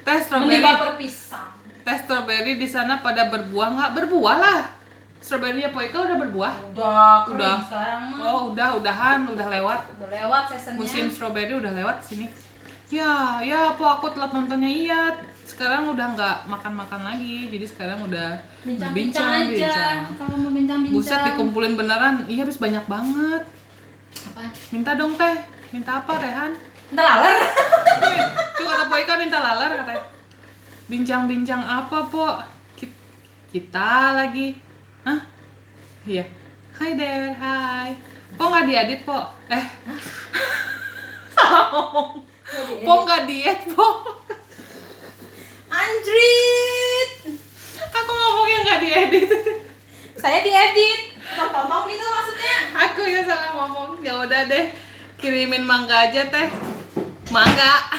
Teh strawberry.
Meninggal perpisah.
Teh strawberry di sana pada berbuah nggak? Berbuah lah. Strawberry-nya Poika udah berbuah.
Udah.
Udah.
Sekarang mah.
Oh, udahan, udah lewat.
Udah lewat seasonnya.
Musim strawberry udah lewat sini. Ya, Po, aku telat nontonnya. Iya. Sekarang udah nggak makan-makan lagi. Jadi sekarang udah
Bincang-bincang aja. Kalau mau bincang-bincang.
Buset, dikumpulin beneran. Iya, habis banyak banget.
Apa?
Minta dong, Teh. Minta apa, Rehan?
Ntar laler.
Tuh kata Poika minta laler katanya. Bincang-bincang apa, Po? Kita lagi. Hah? Iya. Hi there, hi. Po nggak diedit, Po? Salah ngomong. Po nggak diet, Po.
Andrit.
Aku ngomongnya nggak diedit.
Saya diedit. Tonton itu maksudnya.
Aku yang salah ngomong. Ya udah deh. Kirimin mangga aja, Teh. Mangga.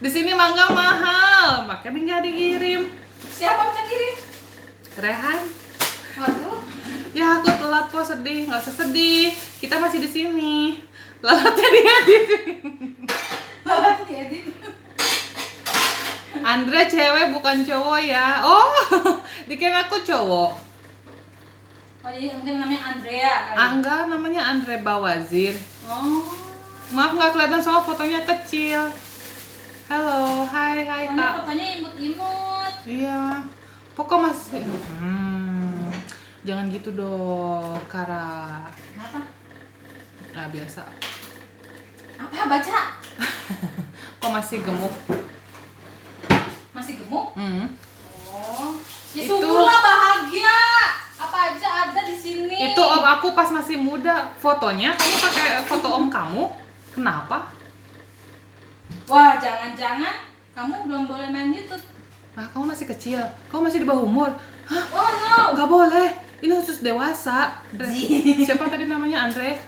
Di sini mangga mahal, makanya nggak dikirim.
Siapa bisa kirim?
Rehan.
Waduh.
Ya aku telat, Po, sedih. Nggak usah sedih. Kita masih di sini. Lalatnya dia di sini.
Lalat diedit.
Andre cewek bukan cowok ya. Oh, dikira aku cowok.
Oh, jadi mungkin namanya Andrea kali.
Angga namanya Andre Bawazir.
Oh.
Maaf nggak kelihatan soal fotonya kecil. Halo, hai
Karena
Kak.
fotonya imut-imut.
Iya. Pokok masih. Jangan gitu dong, Kara.
Kenapa?
Nah, biasa.
Apa baca?
Kok masih gemuk?
Masih gemuk? Oh. Ya
Itu-
syukurlah bahagia. Apa aja ada di sini.
Itu om aku pas masih muda. Fotonya kamu pakai foto om kamu. Kenapa?
Wah, jangan-jangan kamu belum boleh main YouTube.
Nah, kamu masih kecil. Kamu masih di bawah umur. Hah?
Oh no.
Nggak boleh. Ini khusus dewasa. Siapa tadi namanya Andre?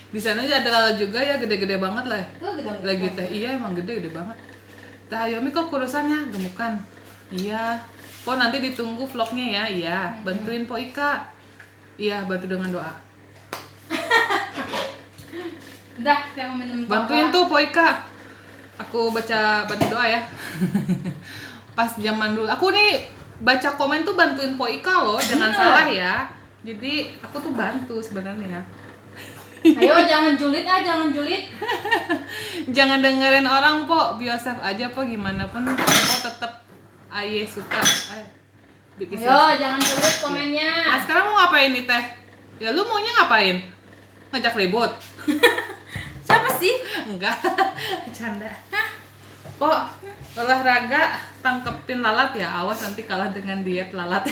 Di sana aja ada lalat juga ya, gede-gede banget lah.
Tuh gede-gede.
Lagi teh, iya emang gede-gede banget. Teh Ayomi kok kurusannya gemukan. Iya. Po nanti ditunggu vlognya ya. Iya. Bantuin Po Ika. Iya, bantu dengan doa.
Udah, saya mau minum
Bantuin tuh Po Ika. Aku bantu doa ya. Pas zaman dulu, aku nih baca komen tuh bantuin Po Ika loh, jangan salah ya. Jadi aku tuh bantu sebenarnya.
Ayo jangan julid jangan julid.
Jangan dengerin orang po, biasa aja po, gimana pun po tetap aye suka.
Ayo jangan julid komennya.
Nah sekarang mau ngapain nih teh? Ya lu maunya ngapain? Ngajak ribut?
Siapa sih?
Enggak, canda. Kok olahraga tangkepin lalat ya, awas nanti kalah dengan diet lalat.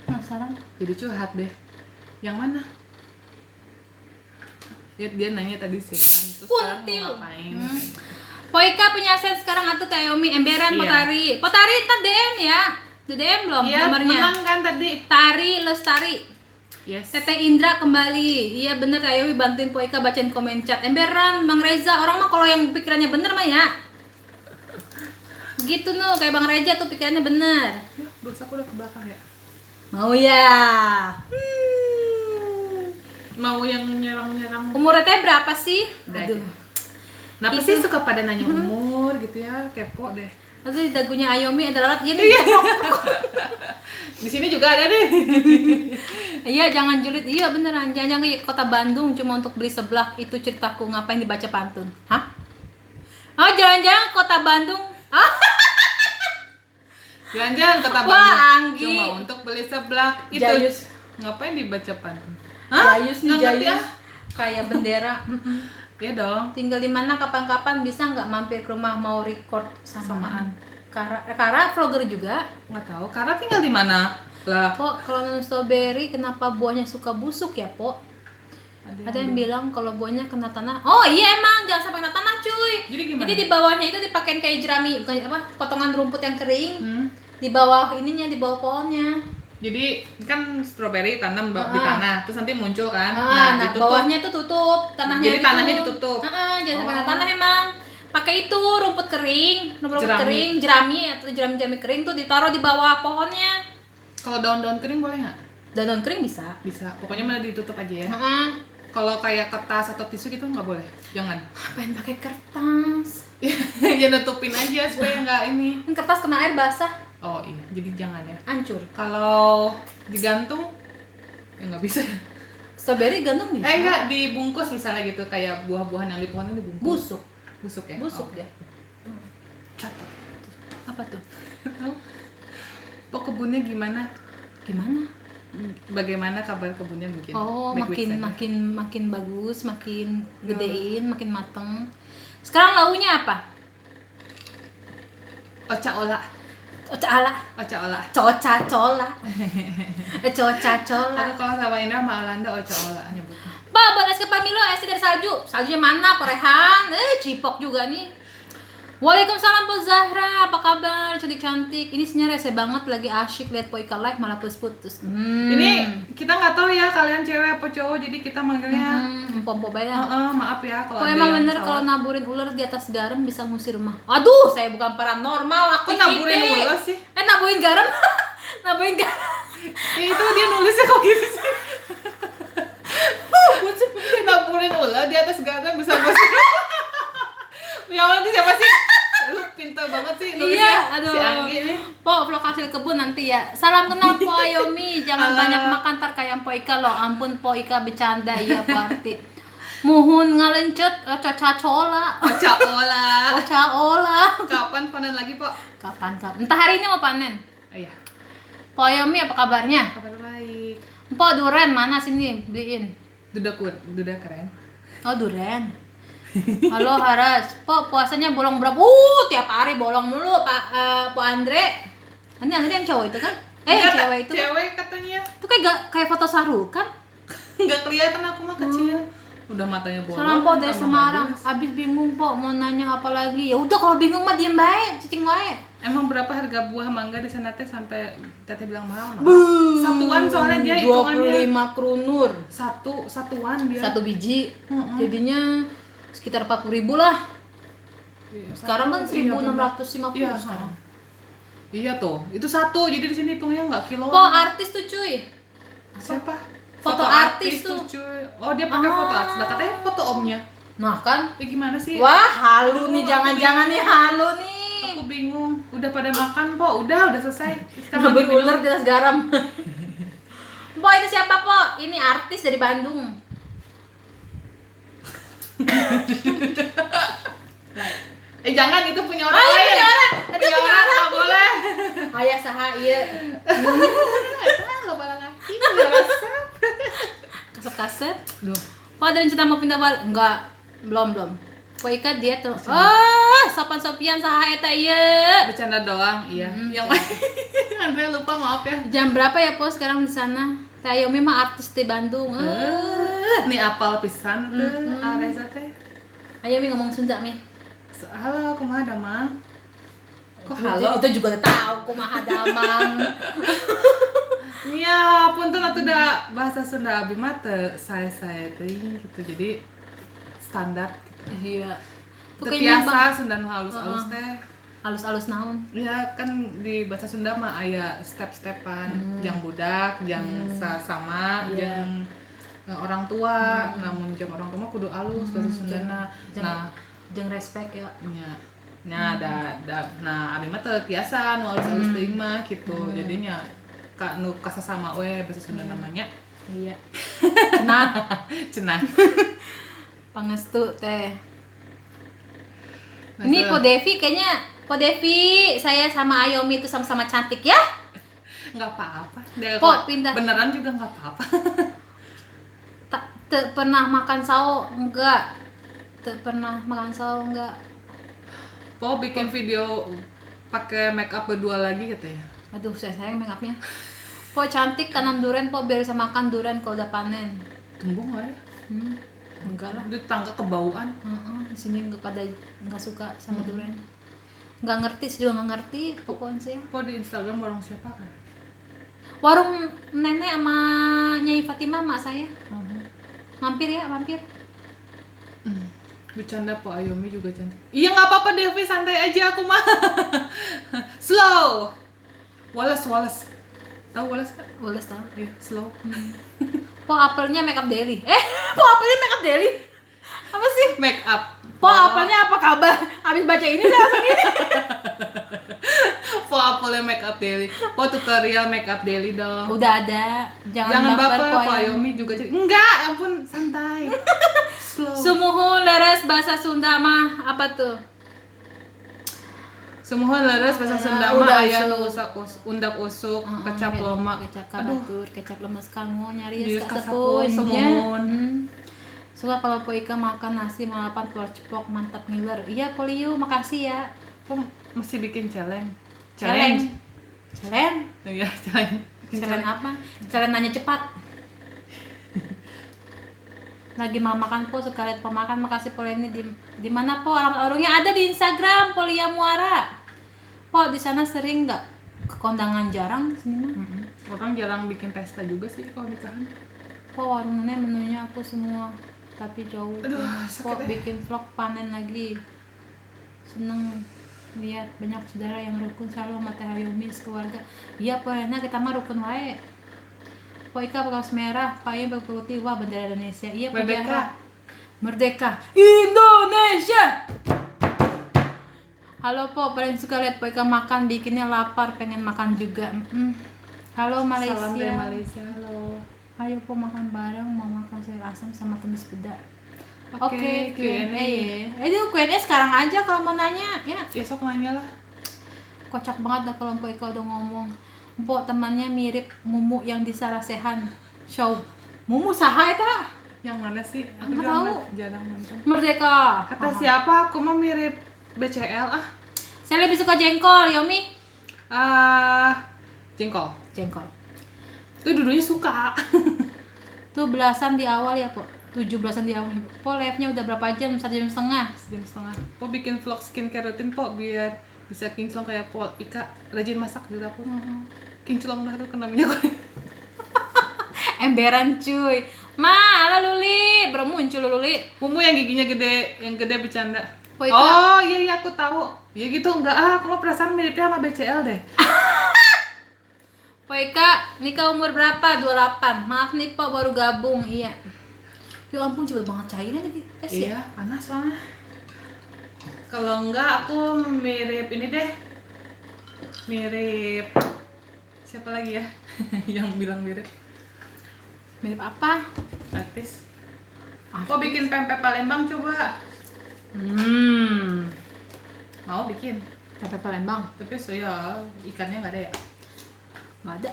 Penasaran?
Jadi curhat deh. Yang mana? Dia nanya tadi sih kan, terus sekarang
Kuntil.
mau ngapain?
Poika punya set sekarang atuh Teh Yomi emberan
Iya.
Potari. Potari ntar DM ya. Udah DM belum
Iya,
nomornya?
menang kan tadi.
Tari Lestari.
Yes.
Teteh Indra kembali. Iya bener Teh Yomi bantuin Poika bacain komen chat. Emberan Bang Reza, orang mah kalau yang pikirannya bener mah ya. Gitu no, kayak Bang Reza tuh pikirannya bener.
Dosa aku udah ke belakang ya.
Mau ya.
Mau yang nyerang-nyerang.
Umurnya Teh berapa sih?
Udah
Aduh.
aja. Kenapa
Itu.
sih suka pada nanya umur gitu ya, kepo deh.
Lalu di dagunya Ayomi ada lalat gini.
Di sini juga ada deh.
Iya jangan julid, iya beneran. Jangan ke kota Bandung cuma untuk beli seblak. Itu ceritaku, ngapain dibaca pantun? Hah? Oh jalan-jalan kota Bandung. Ah,
Jalan-jalan ke Bandung.
wah Anggi.
Cuma untuk beli seblak itu.
Jayus.
Ngapain dibaca pantun?
Jayus nih
Nggak ngerti
Jayus. Kayak bendera.
Iya dong.
Tinggal di mana kapan-kapan bisa nggak mampir ke rumah mau record
Samaan.
Kara vlogger juga.
Nggak tahu. Karena tinggal di mana? Lah.
Pok, kalau nanam strawberry kenapa buahnya suka busuk ya, Pok? Ada yang bilang kalau buahnya kena tanah. Oh iya emang jangan sampai kena tanah, cuy.
Jadi gimana?
Jadi di bawahnya itu dipakein kayak jerami, bukan apa? Potongan rumput yang kering.
Hmm.
Di bawah ininya, di bawah pohonnya.
Jadi kan strawberry tanam di
Ah.
tanah, terus nanti muncul kan.
Nah,
itu tuh
bawahnya itu tutup, tanahnya
Jadi
gitu.
tanahnya ditutup.
Jangan sampai kena
Oh.
tanah emang. Pakai itu rumput kering, rumput
Jerami.
kering, jerami atau jerami kering tuh ditaruh di bawah pohonnya.
kalau daun-daun kering boleh nggak?
Daun kering bisa.
Bisa. Pokoknya mana ditutup aja ya.
Heeh.
Kalau kayak kertas atau tisu gitu nggak boleh. Jangan.
Ngapain pakai kertas?
Ya nutupin aja supaya nggak ini.
Kan kertas kena air basah,
Oh iya, jadi jangan ya.
hancur.
Kalau digantung ya nggak bisa.
Strawberry gantung bisa.
Enggak dibungkus misalnya gitu, kayak buah-buahan yang di pohon itu dibungkus.
Busuk.
Busuk ya.
Busuk
Oh.
dia.
Catat.
Apa tuh?
Kok kebunnya gimana?
Gimana?
Bagaimana kabar kebunnya mungkin?
Oh,
Baik-baik saja.
makin bagus, makin gedein, makin mateng. Sekarang launya apa?
Oca ola.
Oca ala,
Oca ola.
coca cola. Coca cola.
Aku kalau sama Indah sama Alanda oca ola nyebutnya.
Pak, buat es kepal Milo, es dari salju. Saljunya mana, Porehan? Cipok juga nih. Waalaikumsalam Po Zahra, apa kabar? Cantik-cantik. Ini sebenarnya rese banget, lagi asyik lihat Po Ika live malah putus-putus.
Ini kita nggak tahu ya kalian cewek apa cowok, jadi kita manggilnya.
Pompo bayar.
Maaf ya kalau
Kok
ada
emang
yang
bener
salah.
kalau naburin ular di atas garam bisa ngusir rumah? Aduh, saya bukan paranormal, aku
Kok naburin
citi.
ular sih?
Naburin garam? Naburin garam.
Ya itu dia nulisnya kok gitu sih. Dia naburin ular di atas garam bisa ngusir. Ya Allah, ini siapa sih? Lu pintar banget sih nulisnya.
Iya, aduh.
Si Anggi nih.
Po, vlog hasil kebun nanti ya. Salam kenal Po Ayomi, jangan
Halo.
banyak makan tar kayak Po Ika loh. Ampun Po Ika bercanda iya Parti. Muhun ngalencet caca cola.
Oca ola.
Oca olah.
Kapan panen lagi, Pak?
Kapan? Entah hari ini mau panen.
Iya.
Po Ayomi apa kabarnya?
Kabar baik.
Po duren mana sini beliin?
Duda keren.
Oh duren. Halo Haras, Po puasanya bolong berapa? Tiap hari bolong mulu Po Andre. Ini Andre yang cowok itu kan? Yang
Enggak,
cewek itu kan?
Cewek katanya.
Itu kayak foto Saru kan?
Nggak kelihatan aku mah kecil. Udah matanya bolong.
Salam Po dari
tambah
Semarang.
bagus.
Abis bingung Po mau nanya apa lagi. Ya udah kalau bingung mah diem baik, cicing wae.
Emang berapa harga buah mangga di sana teh sampai teteh bilang mahal? Satuan soalnya dia hitungannya.
25 krunur.
Satuan dia.
Satu biji.
Mm-mm.
Jadinya sekitar 40.000 lah.
Iya,
Sekarang kan
satu, iya,
1.650
Iya,
sekarang.
Iya tuh, itu satu. Jadi di sini hitungnya nggak kilo.
Po artis tuh cuy.
Siapa?
Foto artis tuh.
cuy. Oh, dia pakai foto artis. Nah, katanya foto omnya.
Nah kan.
Ya gimana sih?
Wah halu nih, jangan-jangan nih halu nih.
Aku bingung. Udah pada makan, Po. Udah selesai. Sekarang
Ngambil
lagi minum.
ular di atas garam. Po itu siapa Po? Ini artis dari Bandung.
Jangan, itu punya orang
Oh, iya,
lain.
punya orang. Itu
Punya
punya
orang
orang.
nggak boleh.
Aya saha ieu.
Loba lalaki, punya resep.
Kaset-kaset.
Duh,
Oh, ada rencana mau pindah balik? Enggak. Belum. Kok ikat dia tuh. Sopan Sopian saha eta ieu.
bercanda doang, iya. Yang Andre lupa, maaf ya.
Jam berapa ya, Po, sekarang di sana? Teh Yomi mah artis di Bandung.
Nih apal pisan tuh, Areza teh.
Ayo Mi ngomong Sunda, Mi.
Halo, kumaha damang? Kok
Itu-
halo?
Itu juga tahu kumaha damang.
Iya, punten atuh da bahasa Sunda abdi mah teu saya teh gitu. Jadi standar.
Iya.
Teu
Pokoknya
biasa Sunda nu halus-halus teh.
halus-halus naon.
Ya kan di bahasa Sunda mah aya step-stepan, jang budak, jang sama,
Iya.
jang orang tua, namun jang orang tua mah kudu alus bahasa Sundana. Nah,
Jeung respect ya.
nya nah abi mah teu biasa nu alus-alus teuing mah gitu. Jadinya ka nu kasasama we bahasa Sunda namanya.
Iya. Nah,
Cenah.
pangestu teh.
Nah,
Ini Po Devi kayaknya saya sama Ayomi itu sama-sama cantik ya.
Nggak apa-apa. Dia
Po,
kok
pindah.
beneran juga nggak apa-apa.
Tak pernah makan sao enggak? Tak pernah makan sao enggak?
Po bikin video pakai make up berdua lagi katanya.
Aduh, saya sayang make upnya. Po cantik tanam durian, Po biar bisa makan durian kalau udah panen.
Tumbung we.
Enggak lah.
Di tangga kebauan.
Di sini enggak suka sama durian. Enggak ngerti, saya juga enggak ngerti pokoknya sih.
Po di Instagram warung siapa kan?
Warung nenek sama Nyai Fatimah mak saya. Mampir ya, mampir.
Bercanda Po, Ayomi juga cantik. Iya nggak apa-apa Devi, santai aja aku mah. Slow. Wallace. Tahu Wallace kan?
Boleh tahu.
Iya, slow.
Po apelnya makeup daily. Po apelnya makeup daily. Apa sih?
Make up.
Po apelnya apa kabar? Habis baca ini saya langsung ini.
Po apelnya make up daily. Po tutorial make up daily dong.
Udah ada.
Jangan baper Po,
Ayomi.
Ayomi juga cantik. Enggak, ampun, santai. Slow.
Sumuhun leres bahasa Sunda mah apa tuh?
Semuanya leres bahasa Sunda mah
Udah
aya
usuk.
nu undak usuk, kecap loma.
Kecap
Aduh,
kabatur, kecap lemes kango nyari
Iya,
ya
kasapun, semuhun.
Suka kalau Po Ika makan nasi malapan telur ceplok mantap ngiler. Iya Poliu, makasih ya.
Po mesti bikin challenge.
Challenge.
Iya, challenge.
Challenge apa? Challenge nanya cepat. Lagi mau makan Po, suka lihat pemakan. Makasih Po ini di mana Po? Alamat warungnya ada di Instagram Polia Muara. Po di sana sering nggak ke kondangan? Jarang di sini mah.
Orang jarang bikin pesta juga sih kalau nikahan.
Po warungnya menunya aku semua tapi jauh.
Aduh,
Po
sakit ya.
bikin vlog panen lagi. Seneng lihat banyak saudara yang rukun selalu sama Teh Ayomi keluarga. Iya Po, enak kita mah rukun wae. Po Ika kaos merah, Pak Ayam berputih, wah bendera Indonesia. Iya Po
Merdeka.
Jahra. Merdeka Indonesia. Halo Po, paling suka lihat Po Ika makan, bikinnya lapar, pengen makan juga. Halo Malaysia.
Salam dari Malaysia. Halo.
Ayo Po makan bareng, mau makan sayur asam sama tumis peda.
Oke,
Q&A ya. Itu Q&A sekarang aja kalau mau nanya ya.
Besok nanya lah.
Kocak banget dah kalau Po Ika udah ngomong. Po temannya mirip Mumu yang di Sarasehan Show. Mumu saha eta?
Yang mana sih? Aku
Nggak
jarang,
tahu.
jarang nonton.
Merdeka.
Kata siapa? Aku mah mirip BCL ah.
Saya lebih suka jengkol, Yomi.
Jengkol.
Jengkol.
Itu dulunya suka.
Tuh belasan di awal ya, Po. 17-an di awal. Po live-nya udah berapa jam? 1,5 jam.
Jam setengah. Po bikin vlog skincare rutin Po biar bisa kinclong kayak Po Ika, rajin masak di dapur. Kinclong dah tuh kena minyak.
Emberan cuy. Ma, ala Luli, bermuncul Luli.
Mumu yang giginya gede, yang gede bercanda.
Po Ika.
Oh iya aku tahu. Ya gitu enggak aku mah perasaan miripnya sama BCL deh.
Po Ika, nikah umur berapa? 28. Maaf nih Po, baru gabung. Iya. Ya ampun, cepet banget cairnya lagi.
Iya, panas soalnya. Kalau enggak aku mirip ini deh. Mirip siapa lagi ya? Yang bilang mirip
Mirip apa?
artis. Kok bikin pempek Palembang coba? Mau bikin?
Pempek Palembang.
Tapi saya ikannya nggak ada ya.
Nggak ada.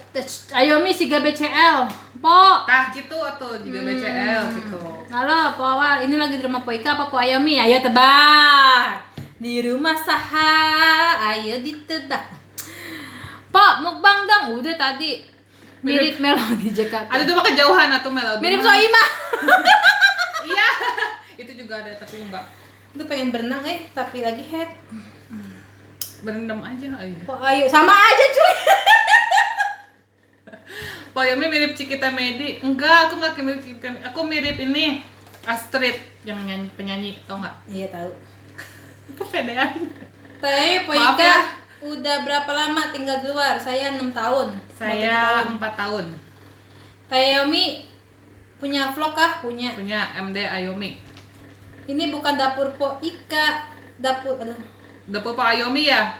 Ayo mi siga BCL. Po.
Tah gitu atau juga BCL gitu.
Halo, Po Awal. Ini lagi di rumah Po Ika apa Po Ayomi? Ayo tebak. Di rumah Saha. Ayo ditebak. Po, mukbang dong. Udah tadi. Mirip Melody Jakarta.
Ada tuh kejauhan atau Melody.
Mirip Soimah.
Iya. Itu juga ada tapi enggak.
Itu pengen berenang tapi lagi head.
Berendam aja ayo.
Po ayo sama aja cuy.
Poyomnya mirip Cikita Medi. Enggak, aku nggak mirip Cikita. Aku mirip ini Astrid yang nyanyi penyanyi, tau nggak?
Iya tahu.
Kepedean.
Teh Po
Maaf
Ika
ya.
udah berapa lama tinggal di luar? Saya 6 tahun.
Saya 4 tahun.
Teh Yomi punya vlog kah? Punya.
Punya MD Ayomi.
Ini bukan dapur Po Ika. Dapur aduh.
Dapur Pak Ayomi ya?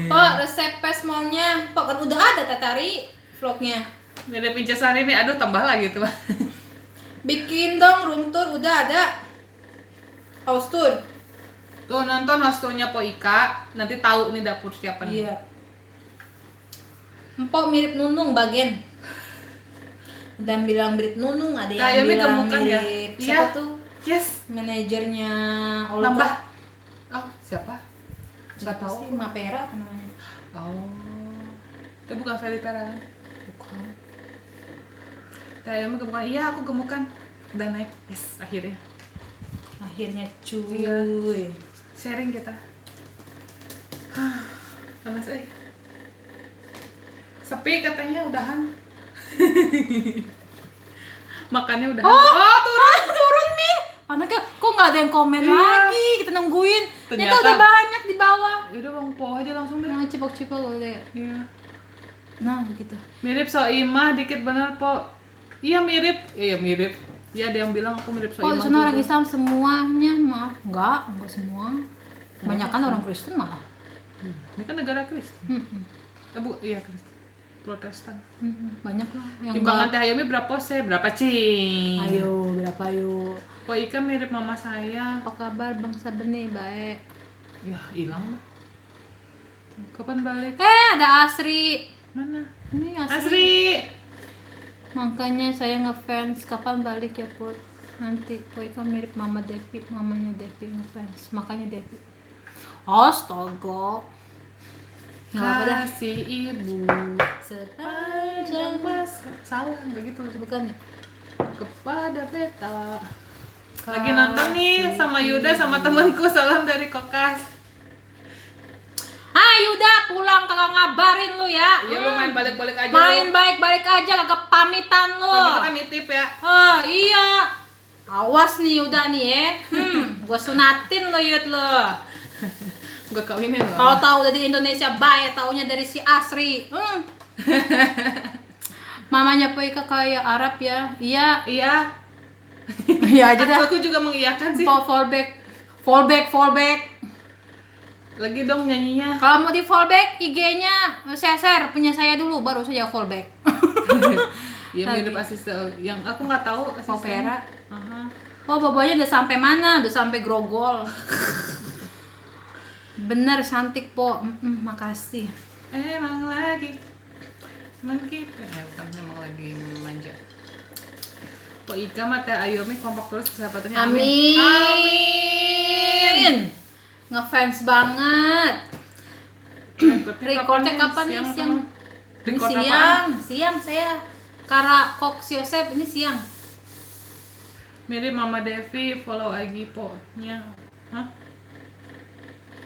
Po resep pesmolnya. Po kan udah ada Tatari vlognya.
Mirip Incesari nih, aduh tambah lagi tuh.
Bikin dong room tour udah ada. House tour.
Tuh nonton hostelnya Po Ika, nanti tahu nih dapur siapa nih.
Iya. Empok mirip Nunung bagian. Dan bilang mirip Nunung, ada yang
Ayomi
bilang
gemukan ya?
mirip
Iya.
siapa tuh?
Yes.
Manajernya
Nambah.
Olga.
Oh, siapa? Nggak tahu.
Pasti Mapera apa namanya?
Oh. Itu bukan Feli Pera.
Bukan.
Ayomi gemukan. Iya, aku gemukan. Udah naik. Yes, akhirnya.
Akhirnya cuy.
Iya. Sharing kita. Panas sepi katanya udahan. Makannya udahan.
Oh, turun nih. Anaknya kok nggak ada yang komen
Iya.
lagi? Kita nungguin. Ternyata
Ternyata.
udah banyak di bawah.
Udah bang po aja langsung deh.
Yang cipok-cipok udah.
Iya.
Nah, begitu.
Mirip Soimah dikit bener po. Iya mirip. Iya mirip. Iya ada yang bilang aku mirip
Oh,
Soimah.
di sana orang
juga.
Islam semuanya mah. Enggak semua. Kebanyakan orang Kristen malah.
Ini kan negara Kristen.
Mm-mm.
Bu, iya Kristen. Protestan.
Banyak lah yang
Timbangan
enggak.
Teh Ayomi berapa sih? Berapa cing?
Ayo, berapa yuk?
Po Ika mirip mama saya.
Apa kabar bangsa benih baik?
Ya hilang. Kapan balik?
Ada Asri.
Mana?
Ini Asri.
Asri.
Makanya saya ngefans. Kapan balik ya Put? Nanti Po Ika mirip mama Devi, mamanya Devi ngefans. Makanya Devi. Astaga. Nggak apa dah.
Kasih ibu
Sepanjang
masa. Salah, enggak gitu.
bukan ya?
Kepada beta. Lagi nonton nih sama Yuda sama temanku, salam dari Kokas.
Hai Yuda, pulang kagak ngabarin lu ya.
Iya lu main balik-balik aja.
Main baik-baik aja, kagak pamitan lu.
Kita kan nitip ya.
Oh iya. Awas nih Yuda nih ya. Gua sunatin lo Yud lo.
Gue kawinin loh.
Kalau tahu dari Indonesia baik, taunya dari si Asri. Mamanya Po Ika kayak Arab ya. Iya.
Iya.
Iya aja dah.
Aku juga mengiyakan sih.
Fallback.
Lagi dong nyanyinya.
Kalau mau di fallback, IG-nya share punya saya dulu, baru saja fallback.
Iya mirip asisten. Yang aku nggak tahu asisten.
Vera.
Aha.
Oh, bobanya udah sampai mana? Udah sampai Grogol. Bener cantik Po. Makasih.
Emang lagi. Emang kita. Bukan emang lagi manja. Po Ika mah Teh Ayomi kompak terus kesahabatannya.
Amin. Ngefans banget. Recordnya kapan nih? Siang.
Record
Siang saya. Kara Cox Yosef ini siang.
Mirip Mama Devi, follow Agi Po-nya. Hah?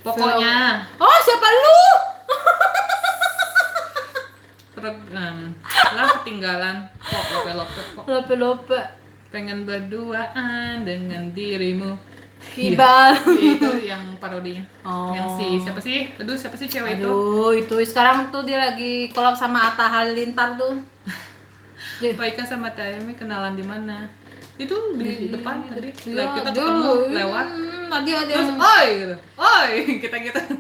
Pokoknya.
Oh, siapa lu?
Lah ketinggalan. Kok lope-lope.
Lope.
Pengen berduaan dengan dirimu.
Kibal.
Itu yang parodinya.
Oh.
Yang siapa sih? Aduh, siapa sih cewek itu?
Aduh, itu sekarang tuh dia lagi collab sama Atta Halilintar tuh.
Pak Ika sama Teh Ayomi kenalan di mana? Itu di depan tadi.
Iya,
Kita
dia-
ketemu lewat.
Tadi ada
Terus,
yang
oi, gitu. Oi, kita.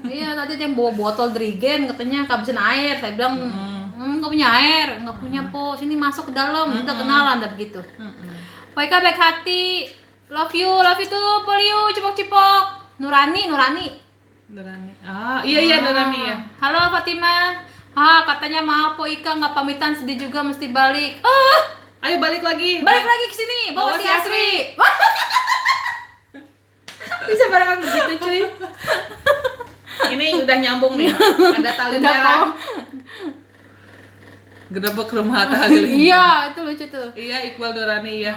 iya tadi ada yang bawa botol Drigen katanya kehabisan air. Saya bilang nggak punya air, nggak punya Po. Sini masuk ke dalam, udah kenalan dan begitu. Poika baik hati. Love you tuh, Poliu, cipok-cipok. Nurani.
Nurani. Ah, iya Nurani ya.
Halo Fatima. Katanya maaf Poika nggak pamitan, sedih juga mesti balik.
Ayo balik lagi.
Balik lagi ke sini, bawa si Asri. Bisa barengan begitu cuy.
Ini udah nyambung nih. Ada tali
Udah
merah.
tahu.
Gedebek rumah tali.
Iya, itu lucu tuh.
Iya, Iqbal Nurani ya.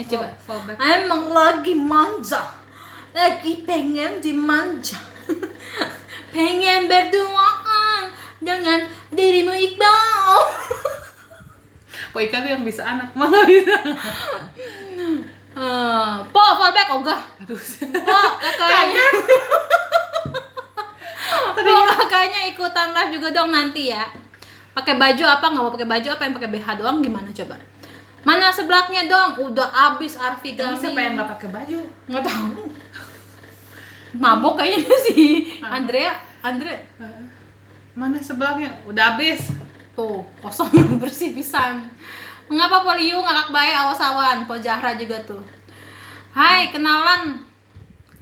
Coba.
Fallback.
Emang lagi manja. Lagi pengen dimanja. Pengen berduaan dengan dirimu Iqbal.
Poika tuh yang bisa anak, mana bisa.
Po, fallback enggak.
Aduh.
Po, kakaknya. Po, kakaknya ikutan live juga dong nanti ya. Pakai baju apa? Nggak mau pakai baju apa? Yang pakai BH doang gimana coba? Mana sebelaknya dong? Udah abis Arfi
Kamu
Gami.
siapa yang nggak pakai baju?
Nggak tahu. Mabok kayaknya sih. Andre.
Mana sebelahnya? Udah habis.
Tuh, kosong bersih pisan. Mengapa Poliu ngakak baik awas-awan? Po Zahra juga tuh. Hai, kenalan.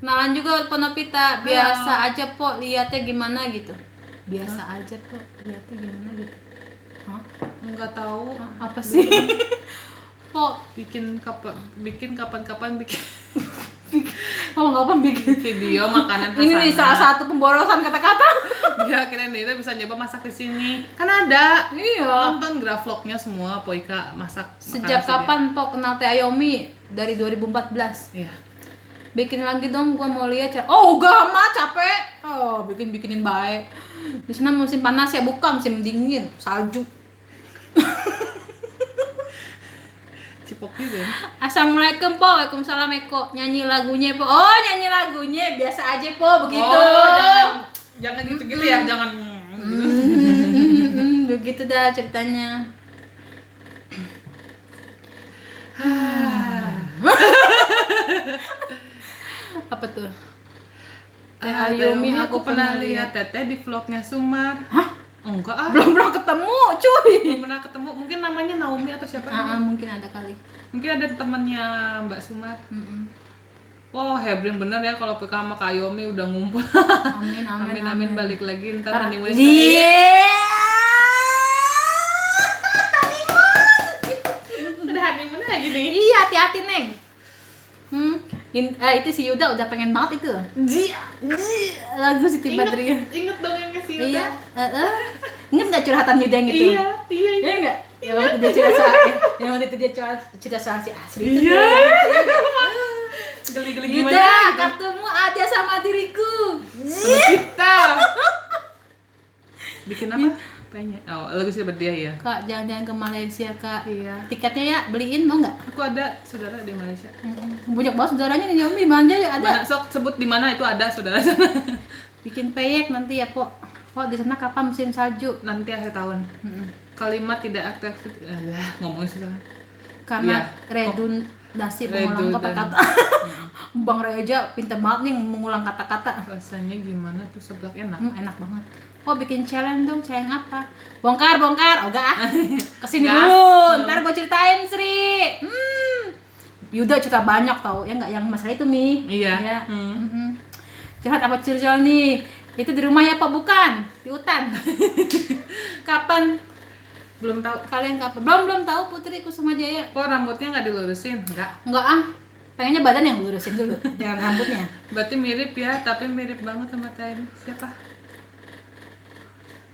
Kenalan juga Po Novita. Biasa aja Po, lihatnya gimana gitu. Biasa aja Po, lihatnya gimana gitu. Hah?
Nggak tahu.
Apa sih? Po,
Bikin kapan-kapan bikin
kamu ngapain bikin
video makanan
ini nih salah satu pemborosan kata-kata.
Ya kira itu bisa nyoba masak di sini. Kan ada.
Iya.
Nonton graflognya semua Poika masak.
Sejak kapan Po kenal Teh Ayomi? Dari 2014.
Iya.
Bikin lagi dong, gua mau lihat. Oh, enggak mah capek. Oh, bikinin baik. Di sana musim panas ya, bukan musim dingin, salju.
Cipok juga.
Assalamualaikum Po, waalaikumsalam Eko. Nyanyi lagunya Po. Oh, nyanyi lagunya biasa aja Po, begitu.
Oh, jangan gitu-gitu ya, jangan.
Begitu dah ceritanya. Apa tuh? Teh Ayomi
aku pernah lihat Teteh di vlognya Sumar.
Hah?
Enggak ah.
Belum pernah ketemu, cuy.
Belum pernah ketemu. Mungkin namanya Naomi atau siapa?
Mungkin ada kali.
Mungkin ada temannya Mbak Sumar. Oh, hebring bener ya kalau PK sama Kak Ayomi udah ngumpul. Amin balik lagi ntar honeymoon. Udah honeymoon lagi nih.
Iya, hati-hati Neng. Itu si Yuda udah pengen banget itu. Lagu Siti Badriah.
Ingat dong yang ke Yuda.
Iya. Ingat nggak curhatan Yuda yang itu?
Iya.
Iya nggak? Ya waktu dia cerita soal si Asri.
Iya. Geli-geli gimana?
Yuda, kartumu ada sama diriku.
Kita. Bikin apa? Pengen. Oh, lagu Siti Badriah ya.
Kak, jangan ke Malaysia Kak.
Iya.
Tiketnya ya beliin mau nggak?
Aku ada saudara di Malaysia.
Banyak banget saudaranya nih Yomi, manja ya ada.
Mana, sok sebut di mana itu ada saudara sana.
Bikin peyek nanti ya Po. Po di sana kapan musim salju?
Nanti akhir tahun. Kalimat tidak aktif. Ngomongin susah.
Karena redundasi mengulang kata-kata. Bang Reja pintar banget nih mengulang kata-kata.
Rasanya gimana tuh seblak enak.
Enak banget. Oh bikin challenge dong, challenge apa? Bongkar. Oh enggak ah. Kesini
Gas.
dulu, ntar gue ceritain Sri. Yuda cerita banyak tau, ya nggak yang masalah itu Mi.
Iya.
Ya. Curhat apa curcol nih? Itu di rumah ya Pak bukan? Di hutan. Kapan?
Belum tahu.
Kalian kapan? Belum tahu Putri Kusuma Jaya.
Kok rambutnya nggak dilurusin? Enggak.
Enggak ah. Pengennya badan yang lurusin dulu, jangan rambutnya.
Berarti mirip ya, tapi mirip banget sama Teddy. Siapa?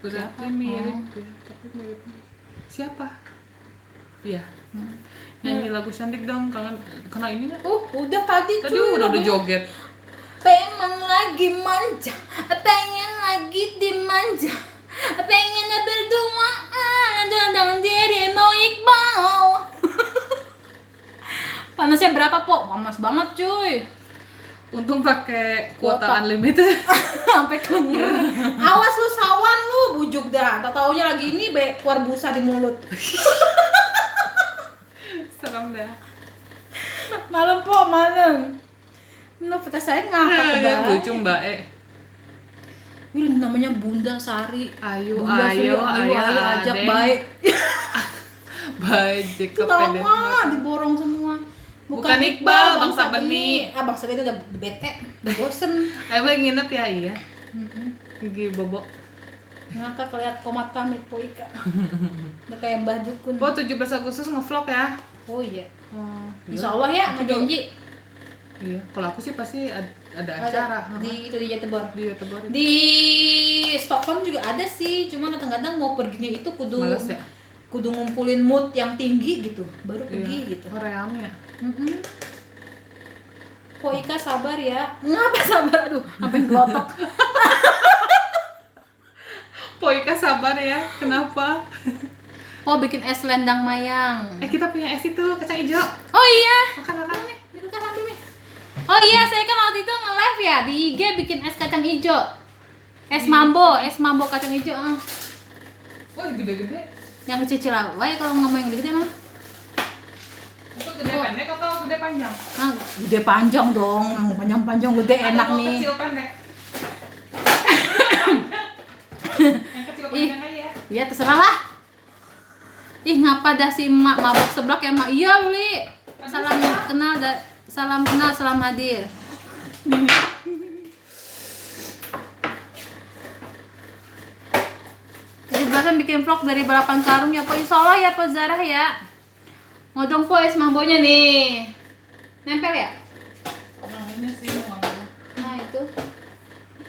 Berarti mirip ya, tapi mirip. Siapa? Iya. Nyanyi lagu cantik dong, karena ini nggak?
Udah tadi
Udah joget.
Pengen lagi manja, pengen lagi dimanja, pengen berduaan dengan dirimu Iqbal. Panasnya berapa Po? Panas banget cuy.
Untung pakai kuota unlimited.
Sampai kenger. Awas lu sawan lu, bujuk dah. Tak taunya lagi ini keluar busa di mulut.
Serem dah.
Malam Po, malam. Lu peta saya ngakak
Ya, lucu Mbak
Ini namanya Bunda Sari.
Ayu
Bunda Sari, ayo ajak
Adeng.
baik.
By Jacob
Lama
Eden.
diborong semua.
Bukan Iqbal, Bang Sabeni.
Bang Sabeni udah bete, udah bosen.
Emang nginep ya, iya. Gigi bobo.
Ngakak lihat komat pamit Po Ika. Udah kayak Mbah Dukun.
Oh, 17 Agustus ngevlog ya.
Oh iya.
Oh,
Insya Allah ya, mau janji.
Iya, kalau aku sih pasti ada acara.
Di itu di Jatebor.
Di Tebor.
Di Stockholm juga ada sih, cuman kadang-kadang mau perginya itu kudu
Males ya?
kudu ngumpulin mood yang tinggi gitu, baru pergi gitu.
Oh, rame ya.
Po Ika sabar ya. Ngapa sabar? Aduh, sampai gelotok.
Po Ika sabar ya. Kenapa?
Oh, bikin es lendang mayang.
Kita punya es itu kacang hijau.
Oh iya.
Makan nih.
Dibuka sambil nih. Oh iya, saya kan waktu itu nge-live ya di IG bikin es kacang hijau. Es mambo kacang hijau.
Wah, gede-gede.
Yang kecil lah. Wah, kalau nggak mau yang gede mah.
Itu gede pendek atau gede panjang?
Nah, gede panjang dong. Panjang-panjang gede enak
Atau
nih.
kecil pendek. Yang kecil
Ih.
pendek aja ya.
Ya terserah lah. Ih, ngapa dah si emak mabok seblak ya mak? Iya, Li. Salam kenal, salam hadir. Jadi bahkan bikin vlog dari balapan karung ya, Po. Insya Allah ya, Po Zarah ya. Ngodong Po es mambonya nih. Nempel ya?
Nah, ini sih mau ngambil.
Nah, itu.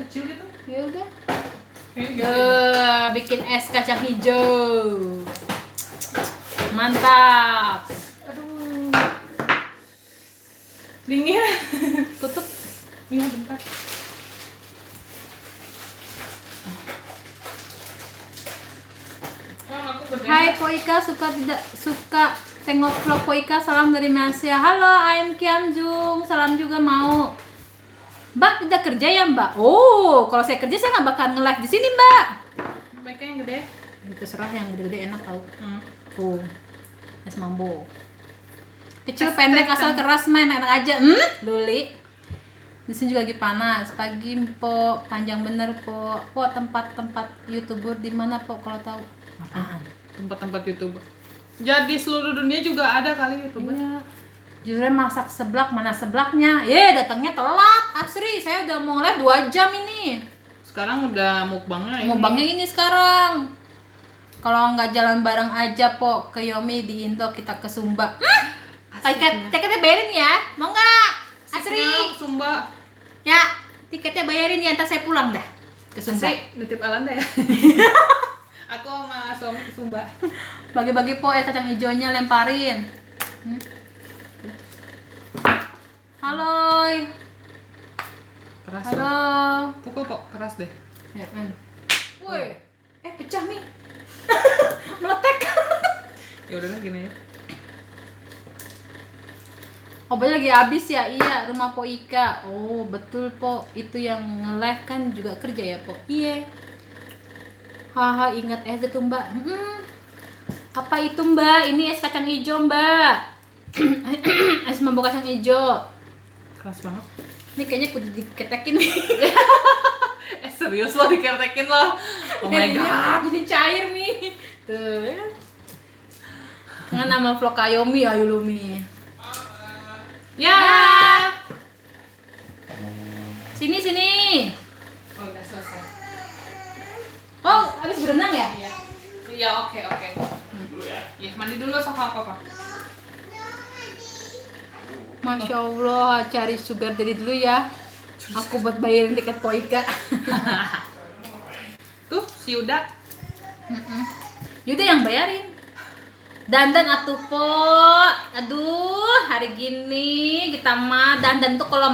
Kecil gitu.
Ya udah.
Kayak gitu.
Bikin es kacang hijau. Mantap.
Aduh. Dingin.
Tutup.
Iya, bentar.
Hai Po Ika, suka tengok vlog Po Ika, salam dari Malaysia. Halo, I'm Kiamjung, salam juga mau. Mbak tidak kerja ya Mbak? Oh, kalau saya kerja saya nggak bakal nge-live di sini Mbak.
Baiknya yang gede.
Terserah yang gede-gede enak tau. Tuh, es mambo.
Es
Kecil pendek
teh,
asal keras main enak aja. Luli. Di sini juga lagi panas. Pagi Po, panjang bener Po. Po tempat-tempat YouTuber di mana Po kalau tahu? Apaan?
Tempat-tempat YouTuber. Jadi seluruh dunia juga ada kali YouTuber.
Iya. Jujur masak seblak, mana seblaknya? Datangnya telat. Asri, saya udah mau live 2 jam ini.
Sekarang udah mukbangnya ini.
Mukbangnya ini sekarang. Kalau nggak jalan bareng aja Po ke Yomi di Indo, kita ke Sumba. Tiketnya bayarin ya, mau nggak? Asri.
Siap, Sumba.
Ya, tiketnya bayarin ya, ntar saya pulang dah ke Sumba.
Asri, nitip Alanda ya. Aku sama suami ke Sumba.
Bagi-bagi Po es kacang hijaunya lemparin. Halo.
Keras.
Halo.
Pukul kok keras deh.
Ya, woi, pecah nih. Meletek.
Ya udahlah gini ya.
Obatnya lagi habis ya? Iya, rumah Po Ika. Oh, betul Po. Itu yang nge-live kan juga kerja ya Po? Iya. Haha, ingat es itu Mbak. Apa itu Mbak? Ini es kacang hijau Mbak. Es mambo kacang hijau.
Keras banget.
Ini kayaknya kudu diketekin nih.
Serius lo diketekin lo. Oh my god.
Jadi cair nih. Tuh ya. Dengan nama vlog Kayomi, ayo Lumi.
Ya.
Sini sini.
Oh, udah selesai.
Oh, habis berenang ya?
Iya. Iya, oke. Ya, mandi dulu sama apa?
Masya Allah, cari sugar daddy dulu ya. Aku buat bayarin tiket Po Ika.
Tuh, si Yuda.
Yuda yang bayarin. Dandan atuh Po. Aduh, hari gini kita mah dandan tuh kalau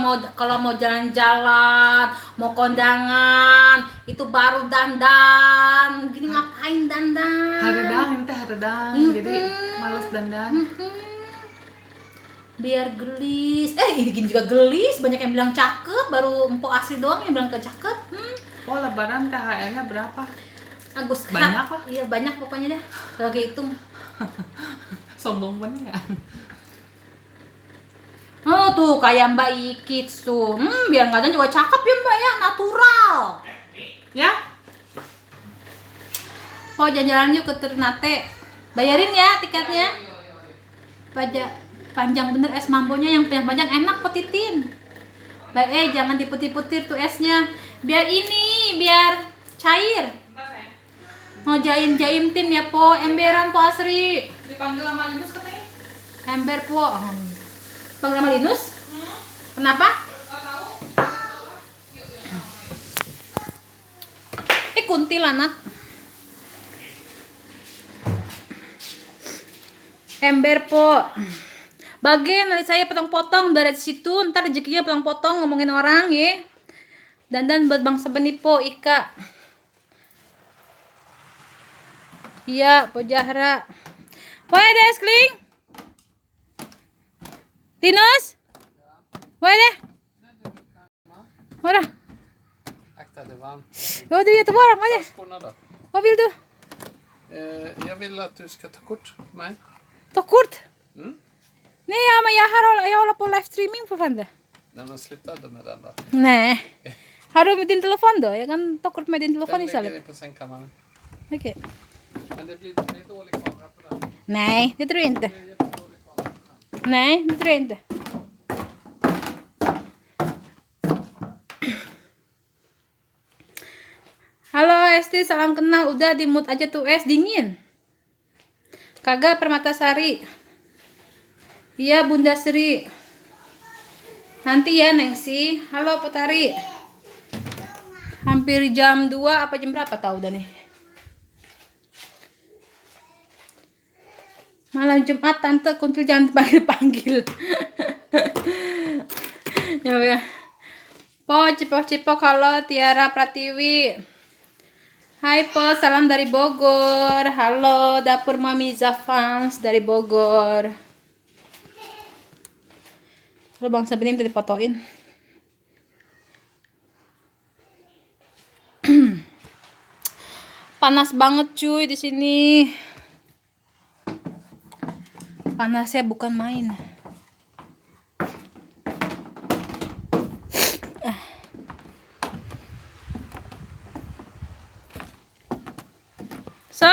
mau jalan-jalan, mau kondangan, itu baru dandan. Gini ngapain dandan?
Haredang. Jadi males dandan.
Biar gelis. Ini gini juga gelis. Banyak yang bilang cakep, baru Empok Asri doang yang bilang cakep.
Oh, lebaran THR-nya berapa?
Agus
Banyak lah.
Iya, banyak pokoknya deh. Kalau kayak hitung.
Sombong banget ya.
Oh tuh kayak Mbak Ikit tuh. Biar nggak ada juga cakep ya Mbak ya, natural.
Ya?
Oh jalan-jalan yuk ke Ternate. Bayarin ya tiketnya. Pajak panjang bener es mambonya, yang panjang enak kok Titin. Jangan diputir-putir tuh esnya. Biar ini, biar cair. Mau jaim tim ya po, emberan po Asri.
Dipanggil sama Linus katanya.
Ember po. Panggil sama Linus? Kenapa? Kuntilanak. Ember po. Bagian nanti saya potong-potong dari situ, ntar rezekinya potong-potong ngomongin orang ya. Dan buat Bang Sebeni po Ika. Iya, po Jahra. Vad är det älskling? Linus? Vad är det? Vadå?
Akta, det är varmt.
Ja, du är jättebra. Vad är det?
Skorna då?
Vad vill du?
Jag vill att du ska ta kort på mig.
Ta kort?
Mm.
Nej, ja, men jag håller på livestreaming för fan.
Nej, men slutade med den då.
Nej. Har du din telefon då? Jag kan ta kort med din telefon
Den lägger
istället.
vi på sängkammaren.
Okej.
Men det blir dålig kamera på den.
Nej, det tror jag inte.
Det är jättedålig kamera.
Nej, det tror jag inte. Halo Esti, salam kenal. Udah di mute aja tuh es, dingin. Kagak Permatasari. Iya Bunda Sri. Nanti ya Nengsi. Halo Potari. Hampir jam 2 apa jam berapa tahu dah nih. Malam Jumat tante kuntil jangan dipanggil-panggil. Ya. Po cipok-cipok kalau Tiara Pratiwi. Hai Po, salam dari Bogor. Halo dapur Mami Zafans dari Bogor. Halo Bang Sabeni minta difotoin. Panas banget cuy di sini. Panasnya bukan main. Så.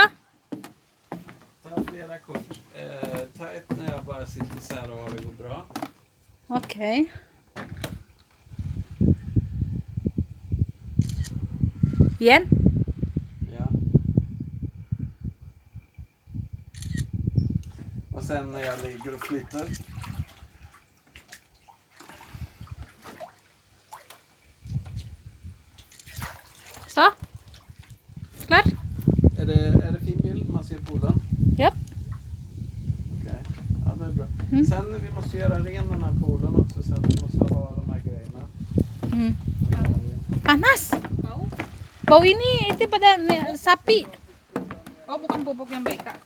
Ta flera kort. Ta ett när jag bara sitter så här och det går bra.
Okej. Igen?
Ja. Och sen när jag ligger och flyttar.
Så. Klart?
Är det fin bild man ser på den?
Japp.
Okej. Ja, det är bra.
Mm.
Sen vi måste göra ren den här poolen också. Sen vi måste ha de här grejerna.
Panas.
Bau?
Bau ini itu pada sapi.
Oh, bukan bubuk yang baik, Kak.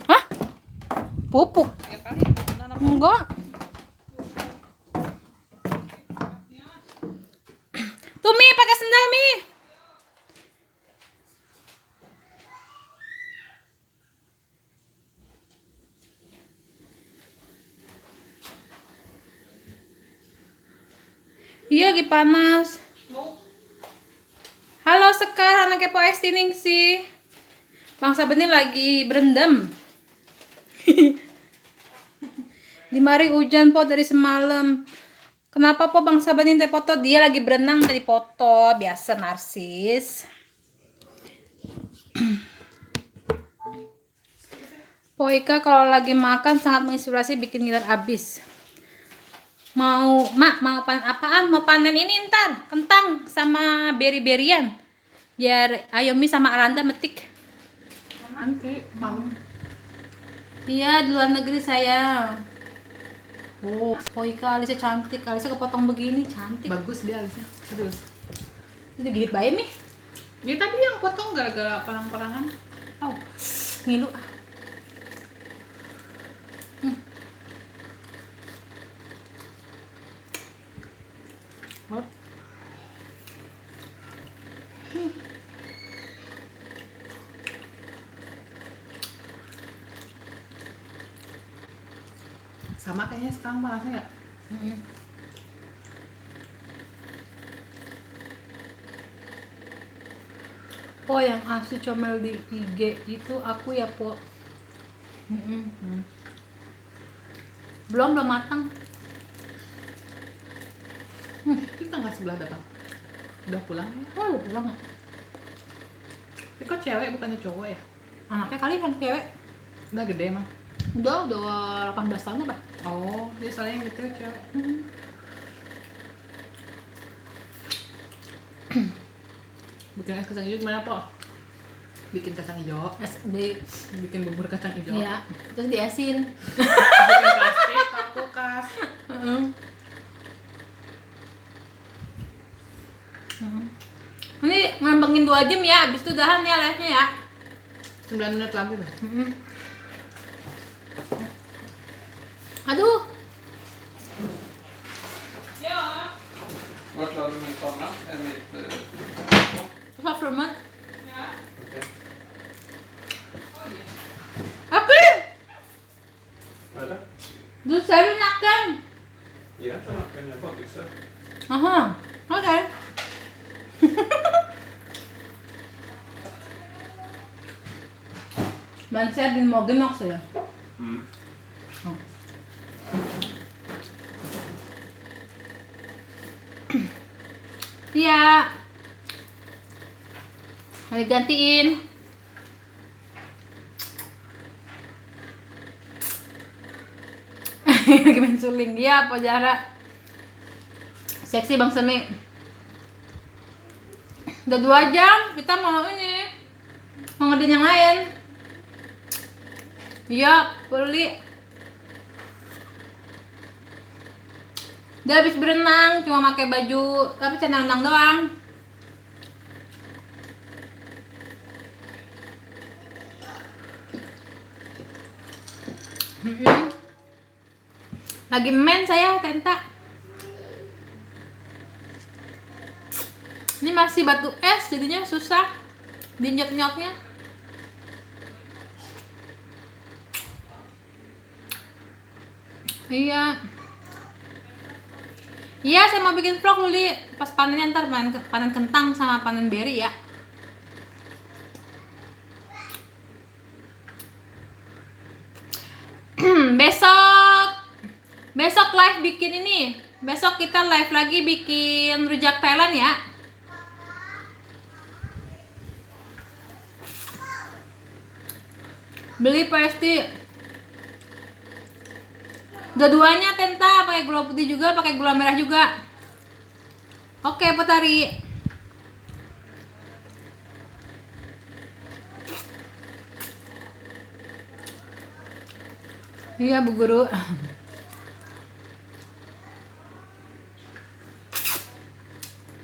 Hah? Pupuk?
Ya kali. Nanam
Enggak. Tuh Mi, pakai sendal Mi. Iya lagi panas. Halo Sekar, anak kepo es tining sih. Bang Sabeni lagi berendam. Di mari hujan po dari semalam. Kenapa po Bang Sabeni teh foto? Dia lagi berenang tadi foto, biasa narsis. Po Ika kalau lagi makan sangat menginspirasi, bikin ngiler abis. Mau panen apaan? Mau panen ini ntar, kentang sama beri-berian. Biar Ayomi sama Aranda metik.
nanti malam.
Iya, di luar negeri saya. Oh, Ika Alisa cantik. Alisa kepotong begini, cantik.
Bagus dia Alisa. Terus.
Itu digigit bayi nih.
Dia tadi yang potong gara-gara perang-perangan.
Oh, ngilu.
Oh. Sama kayaknya sekarang panasnya ya.
Po yang asli comel di IG itu aku ya Po. Belum matang.
Kita nggak sebelah datang. Udah pulang ya?
Oh, udah pulang.
Tapi kok cewek bukannya cowok ya?
Anaknya kali kan cewek.
Udah gede emang.
Udah 18 tahun apa?
Oh, dia soalnya yang gitu cewek. Bikin es kacang hijau gimana, Po? Bikin kacang hijau.
SD.
Bikin bubur kacang hijau.
Iya. Terus diasin.
Bikin plastik, taruh kulkas.
Ini ngembangin 2 jam ya, habis itu udahan ya live-nya ya.
9 menit lagi tuh.
Aduh,
Var klarar du med sådana? En mitt...
susah banget.
Okej.
Apa?
Vad är det?
Du saya makan.
Iya, kan jag bara fixar.
Aha, oke. Ben saya din mo gemak saya. Iya. Mari gantiin. Gimana suling dia apa jarak? Seksi Bang Semi. Udah 2 jam, kita mau ini. Mau ngerjain yang lain. Iya, beli. Dia habis berenang, cuma pakai baju tapi celana renang doang. Lagi main saya Tenta. Ini masih batu es, jadinya susah dinyok-nyoknya. Iya. Iya, saya mau bikin vlog Luli pas panennya, ntar panen kentang sama panen beri ya. Besok live bikin ini. Besok kita live lagi bikin rujak Thailand ya. Beli pasti. Dua-duanya Tenta, pakai gula putih juga, pakai gula merah juga. Oke, Potari. Iya, Bu Guru.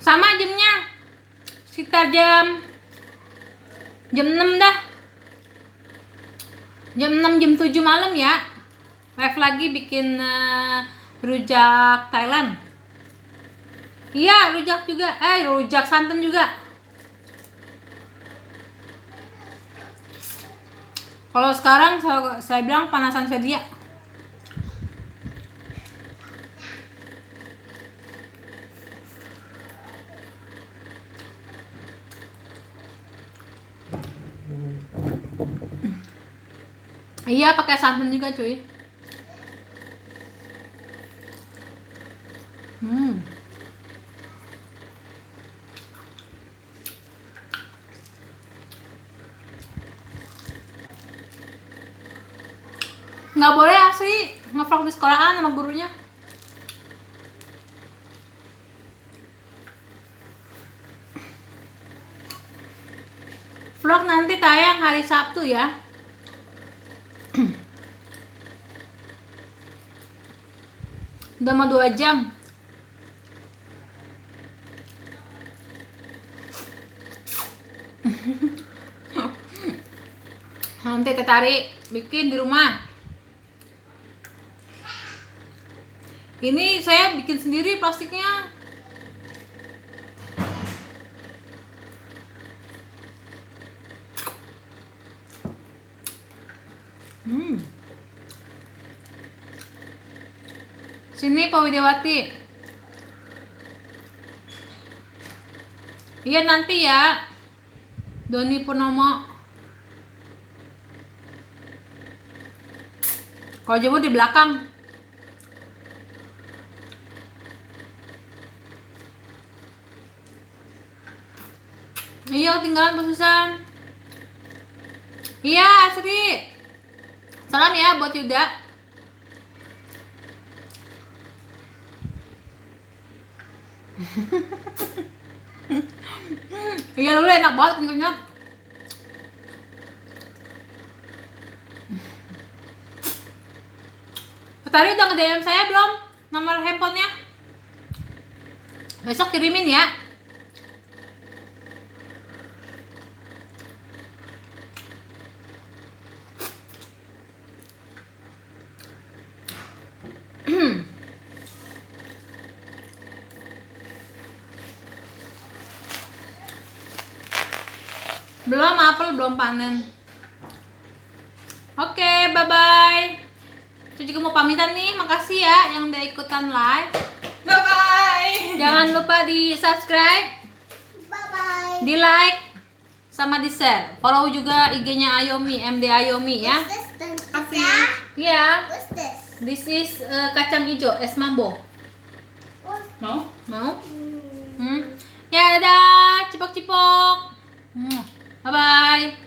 Sama jamnya. Sekitar jam 6 dah. Jam 6, jam 7 malam ya. Live lagi bikin rujak Thailand. Iya, rujak juga. Rujak santan juga. Kalau sekarang saya bilang panasan Fedia. Iya, pakai santan juga, cuy. Nggak boleh asli ngevlog di sekolahan sama gurunya. Vlog nanti tayang hari Sabtu ya. Udah mau 2 jam. Nanti tertarik bikin di rumah. Ini saya bikin sendiri plastiknya. Sini Pak Widiawati. Iya nanti ya. Doni Purnomo. Kalau jemur di belakang. Iya, ketinggalan Bang Susan. Iya, Asri. Salam ya buat Yuda. Iya, dulu enak banget kenyang. Tadi udah nge-DM saya belum? Nomor handphonenya? Besok kirimin ya. Belum, apel belum panen. Oke, bye-bye. Saya juga mau pamitan nih, makasih ya yang udah ikutan live.
Bye-bye.
Jangan lupa di subscribe,
Bye-bye.
di like, sama di share. Follow juga IG-nya Ayomi, MD Ayomi ya.
What's this then?
Kasih.
Iya,
What's this?
this is kacang hijau, es mambo.
Mau?
Mau? Ya, dadah, cipok-cipok. Bye-bye.